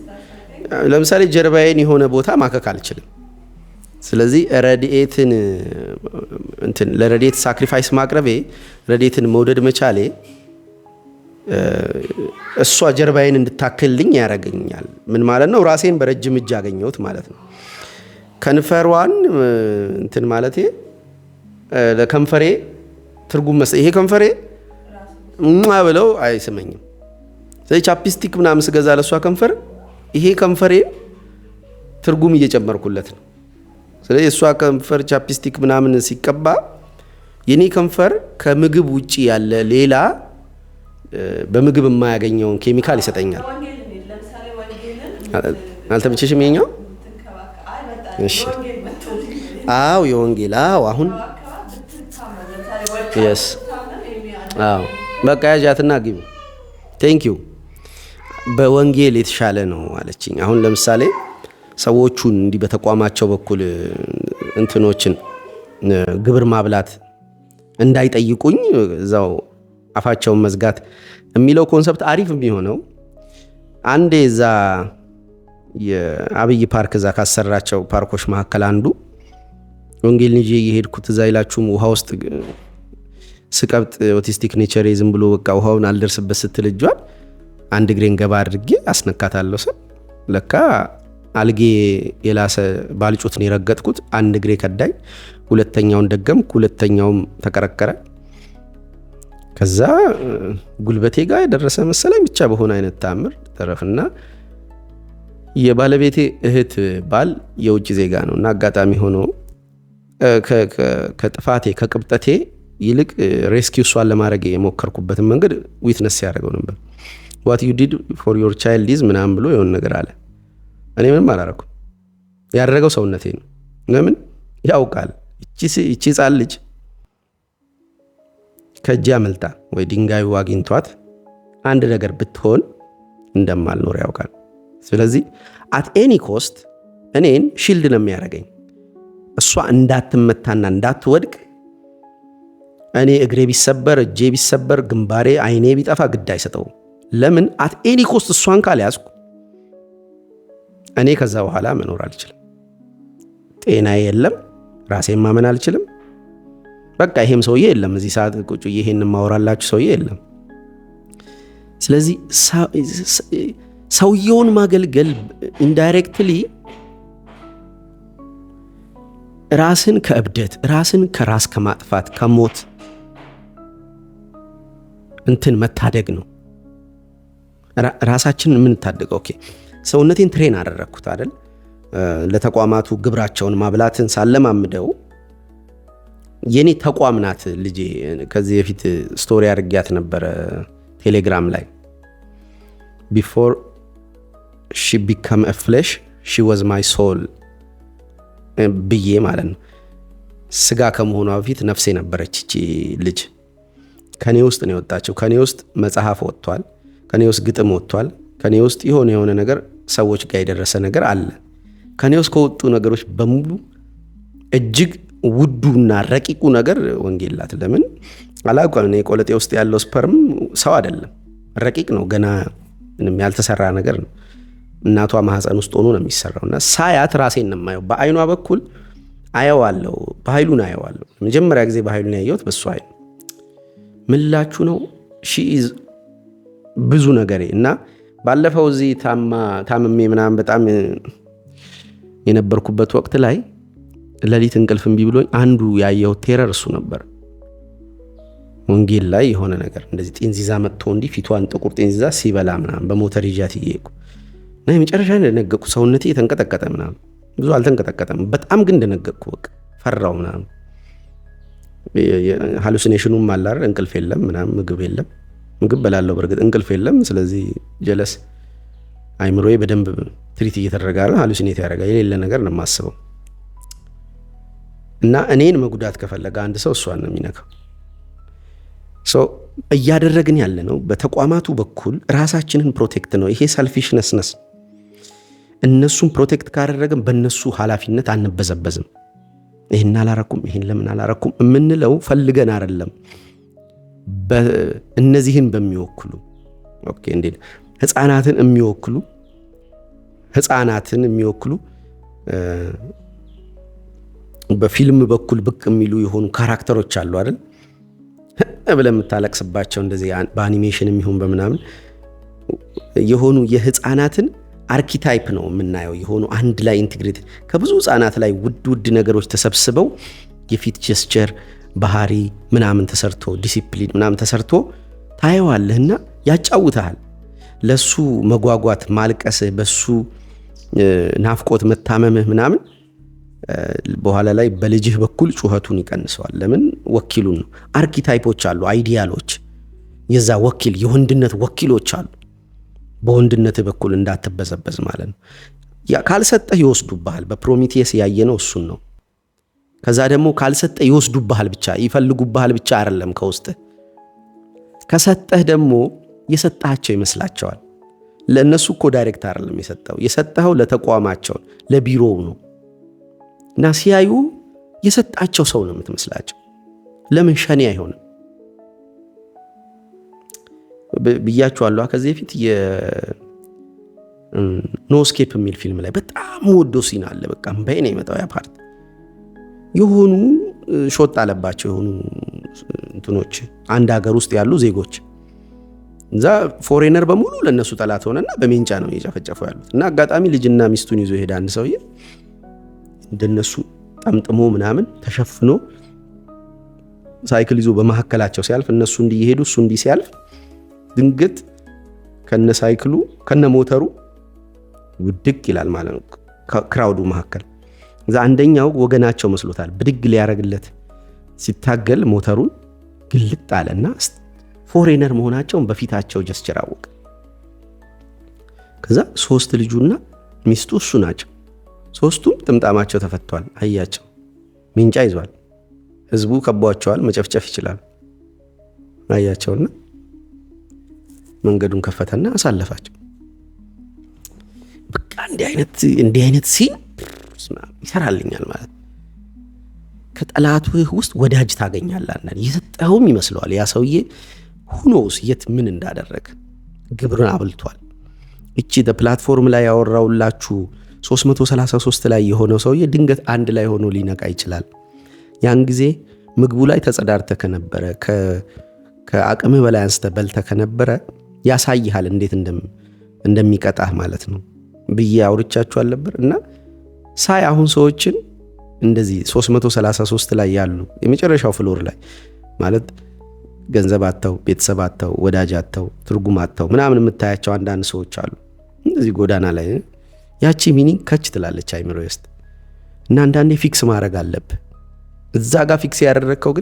Speaker 1: ለምሳሌ ጀርባዬን የሆነ ቦታ ማከክ አልችልም። ስለዚህ ረድኤትን እንትን ለረድኤት ሳክሪፋይስ ማቅረቤ ረድኤትን መውደድ መቻሌ እሷ ጀርባዬን እንድታክልልኝ ያደርገኛል። ምን ማለት ነው? ራሴን በረጅም እጅ አገኘሁት ማለት ነው። ከንፈሯን እንትን ማለቴ ለከንፈሬ ትርጉም ይሄ ከንፈሬ ብለው አይስመኝም። ስለዚህ ቻፕስቲክ ምናምን ስገዛ ለእሷ ከንፈር ይሄ ከንፈሬ ትርጉም እየጨመርኩለት ነው። ስለዚህ እሷ ከንፈር ቻፕስቲክ ምናምን ሲቀባ የኔ ከንፈር ከምግብ ውጪ ያለ ሌላ በምግብ የማያገኘውን ኬሚካል ይሰጠኛል። አልተመቸሽም? የኛው እሺ፣ አዎ የወንጌል አሁን yes በቃ ያጃትና ግቢ ቴንክ ዩ በወንጌል የተሻለ ነው አለችኝ። አሁን ለምሳሌ ሰዎቹን እንዲህ በተቋማቸው በኩል እንትኖችን ግብር ማብላት እንዳይጠይቁኝ እዛው አፋቸውን መዝጋት የሚለው ኮንሰፕት አሪፍ የሚሆነው አንዴ እዛ የአብይ ፓርክ እዛ ካሰራቸው ፓርኮች መካከል አንዱ ወንጌል ልጅ እየሄድኩት እዛ ይላችሁም ውሃ ውስጥ ስቀብጥ ኦቲስቲክ ኔቸር ዝም ብሎ በቃ ውሃውን አልደርስበት ስትል እጇን አንድ እግሬን ገባ አድርጌ አስነካታለሁ። ሰው ለካ አልጌ የላሰ ባልጩት ነው የረገጥኩት። አንድ እግሬ ከዳኝ፣ ሁለተኛውን ደገምኩ፣ ሁለተኛውም ተቀረቀረ። ከዛ ጉልበቴ ጋር የደረሰ መሰለኝ ብቻ በሆነ አይነት ታምር ተረፍና የባለቤቴ እህት ባል የውጭ ዜጋ ነው እና አጋጣሚ ሆኖ ከጥፋቴ ከቅብጠቴ ይልቅ ሬስኪው እሷን ለማድረግ የሞከርኩበትን መንገድ ዊትነስ ያደረገው ነበር። what you did for your child is ምናምን ብሎ የሆነ ነገር አለ። እኔ ምንም አላረኩም። ያደረገው ሰውነቴ ነው። ለምን ያውቃል እቺ ሕፃን ልጅ ከእጄ አመልጣ ወይ ድንጋዩ አግኝቷት አንድ ነገር ብትሆን እንደማልኖር ያውቃል። ስለዚህ at any cost እኔን ሺልድ ነው የሚያደርገኝ። እሷ እንዳትመታና እንዳትወድቅ እኔ እግሬ ቢሰበር፣ እጄ ቢሰበር፣ ግንባሬ፣ አይኔ ቢጠፋ ግድ አይሰጠውም። ለምን at any cost እሷን ካልያዝኩ እኔ ከዛ በኋላ መኖር አልችልም። ጤናዬ የለም፣ ራሴን ማመን አልችልም። በቃ ይሄም ሰውዬ የለም፣ እዚህ ሰዓት ቁጭ ይሄን ማወራላችሁ ሰውዬ የለም። ስለዚህ ሰውየውን ማገልገል ኢንዳይሬክትሊ ራስን ከእብደት ራስን ከራስ ከማጥፋት ከሞት እንትን መታደግ ነው። ራሳችንን የምንታደገው ኦኬ ሰውነቴን ትሬን አደረኩት አይደል? ለተቋማቱ ግብራቸውን ማብላትን ሳለማምደው የኔ ተቋም ናት ልጄ። ከዚህ በፊት ስቶሪ አድርጊያት ነበረ ቴሌግራም ላይ before she became a flesh she was my soul ብዬ ማለት ነው። ስጋ ከመሆኗ በፊት ነፍሴ ነበረች እቺ ልጅ። ከኔ ውስጥ ነው የወጣችው። ከኔ ውስጥ መጽሐፍ ወጥቷል፣ ከኔ ውስጥ ግጥም ወጥቷል፣ ከኔ ውስጥ የሆነ ነገር ሰዎች ጋር የደረሰ ነገር አለ። ከኔ ውስጥ ከወጡ ነገሮች በሙሉ እጅግ ውዱና ረቂቁ ነገር ወንጌል ናት። ለምን አላውቅም። እኔ ቆለጤ ውስጥ ያለው ስፐርም ሰው አይደለም፣ ረቂቅ ነው፣ ገና ምንም ያልተሰራ ነገር ነው። እናቷ ማህፀን ውስጥ ሆኖ ነው የሚሰራውና ሳያት ራሴን ነው የማየው። በአይኗ በኩል አየዋለሁ፣ በኃይሉን አየዋለሁ። መጀመሪያ ጊዜ በኃይሉን ያየሁት በሷ አይን ምላችሁ ነው። ሺ ኢዝ ብዙ ነገሬ እና ባለፈው እዚህ ታምሜ ምናምን በጣም የነበርኩበት ወቅት ላይ ለሊት እንቅልፍ እምቢ ብሎኝ አንዱ ያየሁት ቴረር እሱ ነበር። ወንጌል ላይ የሆነ ነገር እንደዚህ ጤንዚዛ መጥቶ እንዲህ ፊቷን ጥቁር ጤንዚዛ ሲበላ ምናምን በሞተር ይዣት እየሄድኩ እና የመጨረሻ እንደነገጥኩ ሰውነቴ የተንቀጠቀጠ ምናምን ብዙ አልተንቀጠቀጠም፣ በጣም ግን እንደነገጥኩ በቃ ፈራው ምናምን። ሃሉሲኔሽኑም አለ አይደል? እንቅልፍ የለም ምናምን፣ ምግብ የለም። ምግብ በላለው በርግጥ እንቅልፍ የለም። ስለዚህ ጀለስ አይምሮዬ በደንብ ትሪት እየተደረገ አይደል? ሃሉሲኔት ያደርጋል። የሌለ ነገር ነው የማስበው። እና እኔን መጉዳት ከፈለገ አንድ ሰው እሷን ነው የሚነካው። እያደረግን ያለ ነው በተቋማቱ በኩል ራሳችንን ፕሮቴክት ነው። ይሄ ሰልፊሽነስነስ። እነሱን ፕሮቴክት ካደረግን በእነሱ ኃላፊነት አንበዘበዝም። ይህን አላረኩም፣ ይህን ለምን አላረኩም የምንለው ፈልገን አይደለም። እነዚህን በሚወክሉ ኦኬ እንዴ ህፃናትን የሚወክሉ በፊልም በኩል ብቅ የሚሉ የሆኑ ካራክተሮች አሉ አይደል? ብለህ የምታለቅስባቸው እንደዚህ በአኒሜሽን የሚሆን በምናምን የሆኑ የህፃናትን አርኪታይፕ ነው የምናየው። የሆኑ አንድ ላይ ኢንቴግሬት ከብዙ ህፃናት ላይ ውድ ነገሮች ተሰብስበው የፊት ጀስቸር ባህሪ ምናምን ተሰርቶ ዲሲፕሊን ምናምን ተሰርቶ ታየዋለህና ያጫውታል። ለሱ መጓጓት ማልቀስህ፣ በሱ ናፍቆት መታመምህ ምናምን በኋላ ላይ በልጅህ በኩል ጩኸቱን ይቀንሰዋል። ለምን? ወኪሉን ነው። አርኪታይፖች አሉ፣ አይዲያሎች፣ የዛ ወኪል የወንድነት ወኪሎች አሉ። በወንድነት በኩል እንዳትበዘበዝ ማለት ነው። ካልሰጠህ ይወስዱብሃል። በፕሮሚቴስ ያየነው እሱን ነው። ከዛ ደግሞ ካልሰጠህ ይወስዱብሃል ብቻ ይፈልጉብሃል ብቻ አይደለም ከውስጥ ከሰጠህ ደግሞ የሰጣቸው ይመስላቸዋል። ለእነሱ እኮ ዳይሬክት አይደለም የሰጠኸው ለተቋማቸው ለቢሮው ነው። እና ሲያዩ የሰጣቸው ሰው ነው የምትመስላቸው። ለምን ሸኔ አይሆንም ብያችኋለሁ። ከዚህ በፊት ኖስኬፕ የሚል ፊልም ላይ በጣም ወዶ ሲን አለ። በቃ በእኔ የመጣው ያ ፓርት የሆኑ ሾጥ አለባቸው የሆኑ እንትኖች አንድ ሀገር ውስጥ ያሉ ዜጎች እዛ ፎሬነር በሙሉ ለነሱ ጠላት ሆነና በሜንጫ ነው እየጨፈጨፉ ያሉት። እና አጋጣሚ ልጅና ሚስቱን ይዞ ሄደ አንድ ሰውዬ እንደነሱ ጠምጥሞ ምናምን ተሸፍኖ ሳይክል ይዞ በመሐከላቸው ሲያልፍ እነሱ እንዲሄዱ እሱ እንዲ ሲያልፍ ድንገት ከነ ሳይክሉ ከነ ሞተሩ ውድቅ ይላል ማለት ነው ክራውዱ መሐከል። እዛ አንደኛው ወገናቸው መስሎታል። ብድግ ሊያረግለት ሲታገል ሞተሩን ግልጥ አለና ፎሬነር መሆናቸውን በፊታቸው ጀስቸር አወቀ። ከዛ 3 ልጁና ሚስቱ እሱ ናቸው። 3ቱም ጥምጣማቸው ተፈቷል። አያቸው ሚንጫ ይዟል። ህዝቡ ከቧቸዋል። መጨፍጨፍ ይችላል። አያቸውና መንገዱን ከፈተና አሳለፋቸው። በቃ እንዲህ አይነት ሲን ይሰራልኛል ማለት ከጠላትህ ውስጥ ወዳጅ ታገኛለህ። የሰጠኸውም ይመስለዋል ያ ሰውዬ ሁኖስ የት ምን እንዳደረገ ግብርን አብልቷል። እቺ ፕላትፎርም ላይ ያወራውላችሁ 333 ላይ የሆነው ሰውዬ ድንገት አንድ ላይ ሆኖ ሊነቃ ይችላል። ያን ጊዜ ምግቡ ላይ ተጸዳርተ ከነበረ ከአቅም በላይ አንስተ በልተ ከነበረ ያሳይሃል እንዴት እንደሚቀጣህ ማለት ነው ብዬ አውርቻችሁ አልነበር? እና ሳይ አሁን ሰዎችን እንደዚህ 333 ላይ ያሉ የመጨረሻው ፍሎር ላይ ማለት ገንዘብ አጥተው ቤተሰብ አጥተው ወዳጅ አጥተው ትርጉም አጥተው ምናምን የምታያቸው አንዳንድ ሰዎች አሉ እንደዚህ ጎዳና ላይ። ያቺ ሚኒንግ ከች ትላለች አይምሮ ውስጥ እና አንዳንዴ ፊክስ ማድረግ አለብህ። እዛ ጋር ፊክስ ያደረግከው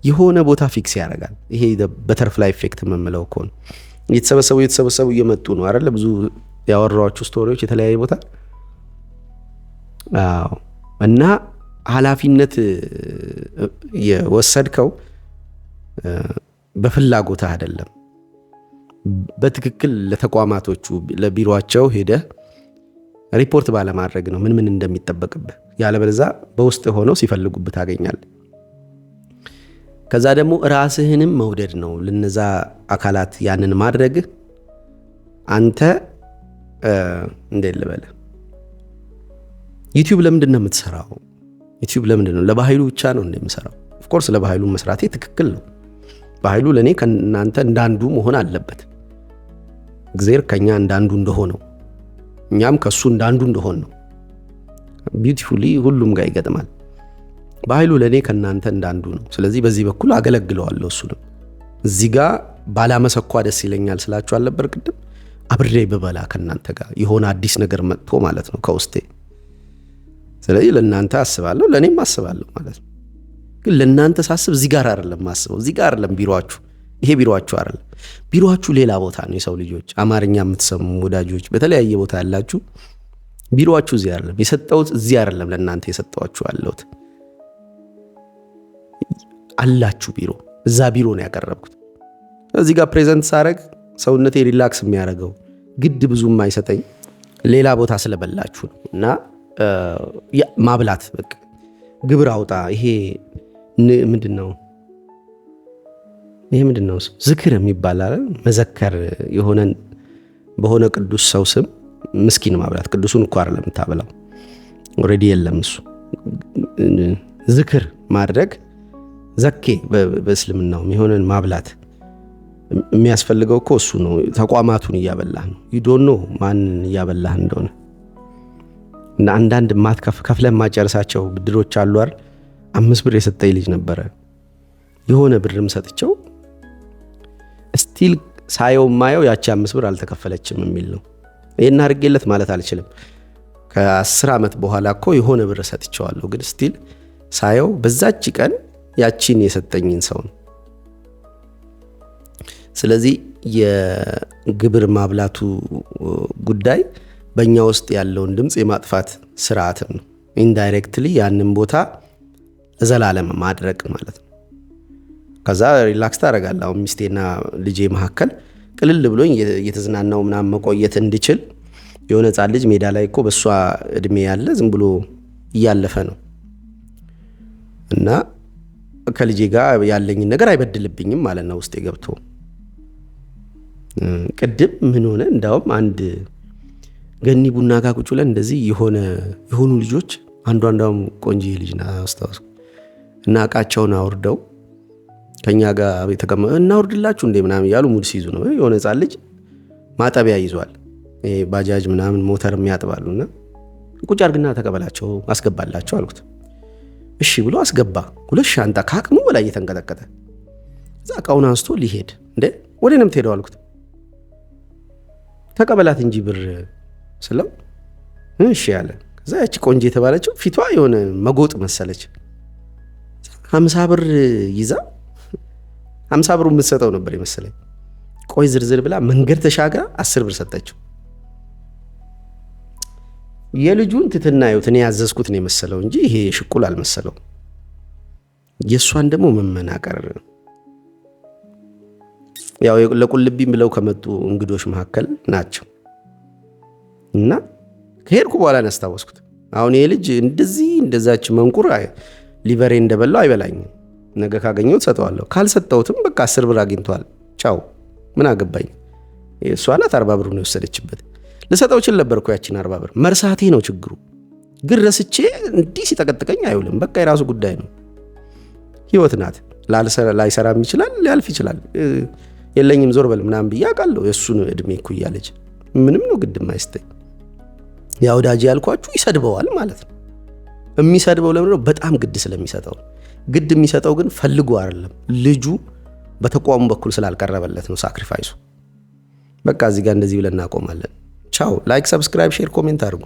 Speaker 1: የሆነ ቦታ ፊክስ ያደርጋል። ይሄ በተርፍላይ ኢፌክት የምንለው እኮ ነው። እየተሰበሰቡ እየመጡ ነው አይደለ? ብዙ ያወራኋችሁ ስቶሪዎች የተለያየ ቦታ እና ኃላፊነት የወሰድከው በፍላጎት አይደለም። በትክክል ለተቋማቶቹ ለቢሮአቸው ሄደህ ሪፖርት ባለማድረግ ነው ምን እንደሚጠበቅብህ። ያለበለዚያ በውስጥ ሆነው ሲፈልጉብህ ታገኛለህ። ከዛ ደግሞ ራስህንም መውደድ ነው ለነዛ አካላት ያንን ማድረግ። አንተ እንዴት ልበል ዩቲዩብ ለምንድን ነው የምትሰራው? ዩቲዩብ ለምንድን ነው? ለባህሉ ብቻ ነው እንደምሰራው? ኦፍ ኮርስ ለባህሉ መስራቴ ትክክል ነው። ባህሉ ለኔ ከናንተ እንዳንዱ መሆን አለበት። እግዚአብሔር ከኛ እንዳንዱ እንደሆነው እኛም ከሱ እንዳንዱ እንደሆን ነው። ቢዩቲፉሊ ሁሉም ጋር ይገጥማል። ባህሉ ለኔ ከናንተ እንዳንዱ ነው። ስለዚህ በዚህ በኩል አገለግለዋለሁ። እሱንም እዚህ ጋር ባላመሰኳ ደስ ይለኛል ስላችሁ አልነበር ቅድም? አብሬ በበላ ከናንተ ጋር የሆነ አዲስ ነገር መጥቶ ማለት ነው ከውስጤ። ስለዚህ ለናንተ አስባለሁ ለኔም አስባለሁ ማለት ነው። ግን ለናንተ ሳስብ እዚህ ጋር አይደለም ማስበው። እዚህ ጋር አይደለም ቢሮአችሁ። ይሄ ቢሮአችሁ አይደለም። ቢሮአችሁ ሌላ ቦታ ነው። የሰው ልጆች አማርኛ የምትሰሙ ወዳጆች በተለያየ ቦታ ያላችሁ ቢሮአችሁ እዚህ አይደለም። የሰጠሁት እዚህ አይደለም። ለናንተ የሰጠኋችሁ አለሁት አላችሁ ቢሮ። እዛ ቢሮ ነው ያቀረብኩት። እዚህ ጋር ፕሬዘንት ሳረግ ሰውነቴ ሪላክስ የሚያደርገው ግድ ብዙም አይሰጠኝ ሌላ ቦታ ስለበላችሁ ነው። እና ማብላት በቃ ግብር አውጣ። ይሄ ምንድነው? ይሄ ምንድነው? ዝክር የሚባል አይደል? መዘከር የሆነን በሆነ ቅዱስ ሰው ስም ምስኪን ማብላት። ቅዱሱን እኮ አይደለም የምታበላው፣ ኦልሬዲ የለም እሱ። ዝክር ማድረግ ዘኬ በእስልምናው የሆነን ማብላት የሚያስፈልገው እኮ እሱ ነው። ተቋማቱን እያበላህ ነው። ይዶኖ ማንን እያበላህ እንደሆነ እና አንዳንድ ከፍለን ማጨረሳቸው ብድሮች አሉ አይደል? 5 ብር የሰጠኝ ልጅ ነበረ። የሆነ ብርም ሰጥቸው ስቲል ሳየው ማየው ያቺ 5 ብር አልተከፈለችም የሚል ነው። ይሄን አድርጌለት ማለት አልችልም። ከ10 ዓመት በኋላ እኮ የሆነ ብር ሰጥቸዋለሁ፣ ግን ስቲል ሳየው በዛች ቀን ያቺን የሰጠኝን ሰው ነው። ስለዚህ የግብር ማብላቱ ጉዳይ በእኛ ውስጥ ያለውን ድምፅ የማጥፋት ስርዓትም ነው። ኢንዳይሬክትሊ ያንን ቦታ ዘላለም ማድረግ ማለት ነው። ከዛ ሪላክስ ታደርጋለህ። አሁን ሚስቴና ልጄ መካከል ቅልል ብሎኝ እየተዝናናው ምናምን መቆየት እንድችል የሆነ ሕፃን ልጅ ሜዳ ላይ እኮ በሷ እድሜ ያለ ዝም ብሎ እያለፈ ነው እና ከልጄ ጋር ያለኝ ነገር አይበድልብኝም ማለት ነው ውስጤ ገብቶ። ቅድም ምን ሆነ እንዳውም አንድ ገኒ ቡና ጋር ቁጭ ብለን እንደዚህ የሆኑ ልጆች አንዷም ቆንጆ ልጅ ና አስተዋስኩ እና እቃቸውን አውርደው ከኛ ጋር የተቀመጠ እናውርድላችሁ እንዴ ምናምን ያሉ ሙድ ሲይዙ ነው። የሆነ ሕፃን ልጅ ማጠቢያ ይዟል። ባጃጅ ምናምን ሞተር የሚያጥባሉና ቁጭ አድርግና ተቀበላቸው አስገባላቸው አልኩት። እሺ ብሎ አስገባ። 2 ሻንጣ ከአቅሙ በላይ እየተንቀጠቀጠ እዛ እቃውን አንስቶ ሊሄድ እንዴ ወደ እኔም ትሄደው አልኩት። ተቀበላት እንጂ ብር ስለው እሺ ያለ። ከዛ ያቺ ቆንጆ የተባለችው ፊቷ የሆነ መጎጥ መሰለች። 50 ብር ይዛ 50 ብሩ የምትሰጠው ነበር የመሰለኝ። ቆይ ዝርዝር ብላ መንገድ ተሻግራ 10 ብር ሰጠችው። የልጁን ትትና ይሁት እኔ ያዘዝኩት ነው የመሰለው እንጂ ይሄ ሽቁል አልመሰለው። የሷን ደግሞ መመናቀር ያው ለቁልቢም ብለው ከመጡ እንግዶች መካከል ናቸው እና ከሄድኩ በኋላ አስታወስኩት። አሁን ይሄ ልጅ እንደዛች መንቁር ሊቨሬ እንደበላው አይበላኝም። ነገ ካገኘሁት ሰጠዋለሁ፣ ካልሰጠሁትም በቃ 10 ብር አግኝቷል ቻው ምን አገባኝ። እሷ ናት 40 ብር ነው የወሰደችበት። ልሰጠው ችል ነበር እኮ ያቺን 40 ብር። መርሳቴ ነው ችግሩ። ግን ረስቼ እንዲህ ሲጠቀጥቀኝ አይውልም። በቃ የራሱ ጉዳይ ነው። ህይወት ናት። ላይሰራም ይችላል፣ ሊያልፍ ይችላል። የለኝም ዞር በል ምናምን ብዬ አውቃለሁ። የእሱን እድሜ እኩያ ልጅ ምንም ነው ግድም አይስተኝ። ያ ወዳጅ ያልኳችሁ ይሰድበዋል ማለት ነው። የሚሰድበው ለምን ነው? በጣም ግድ ስለሚሰጠው። ግድ የሚሰጠው ግን ፈልጎ አይደለም። ልጁ በተቋሙ በኩል ስላልቀረበለት ነው ሳክሪፋይሱ። በቃ እዚህ ጋር እንደዚህ ብለን እናቆማለን። ቻው። ላይክ፣ ሰብስክራይብ፣ ሼር፣ ኮሜንት አድርጉ።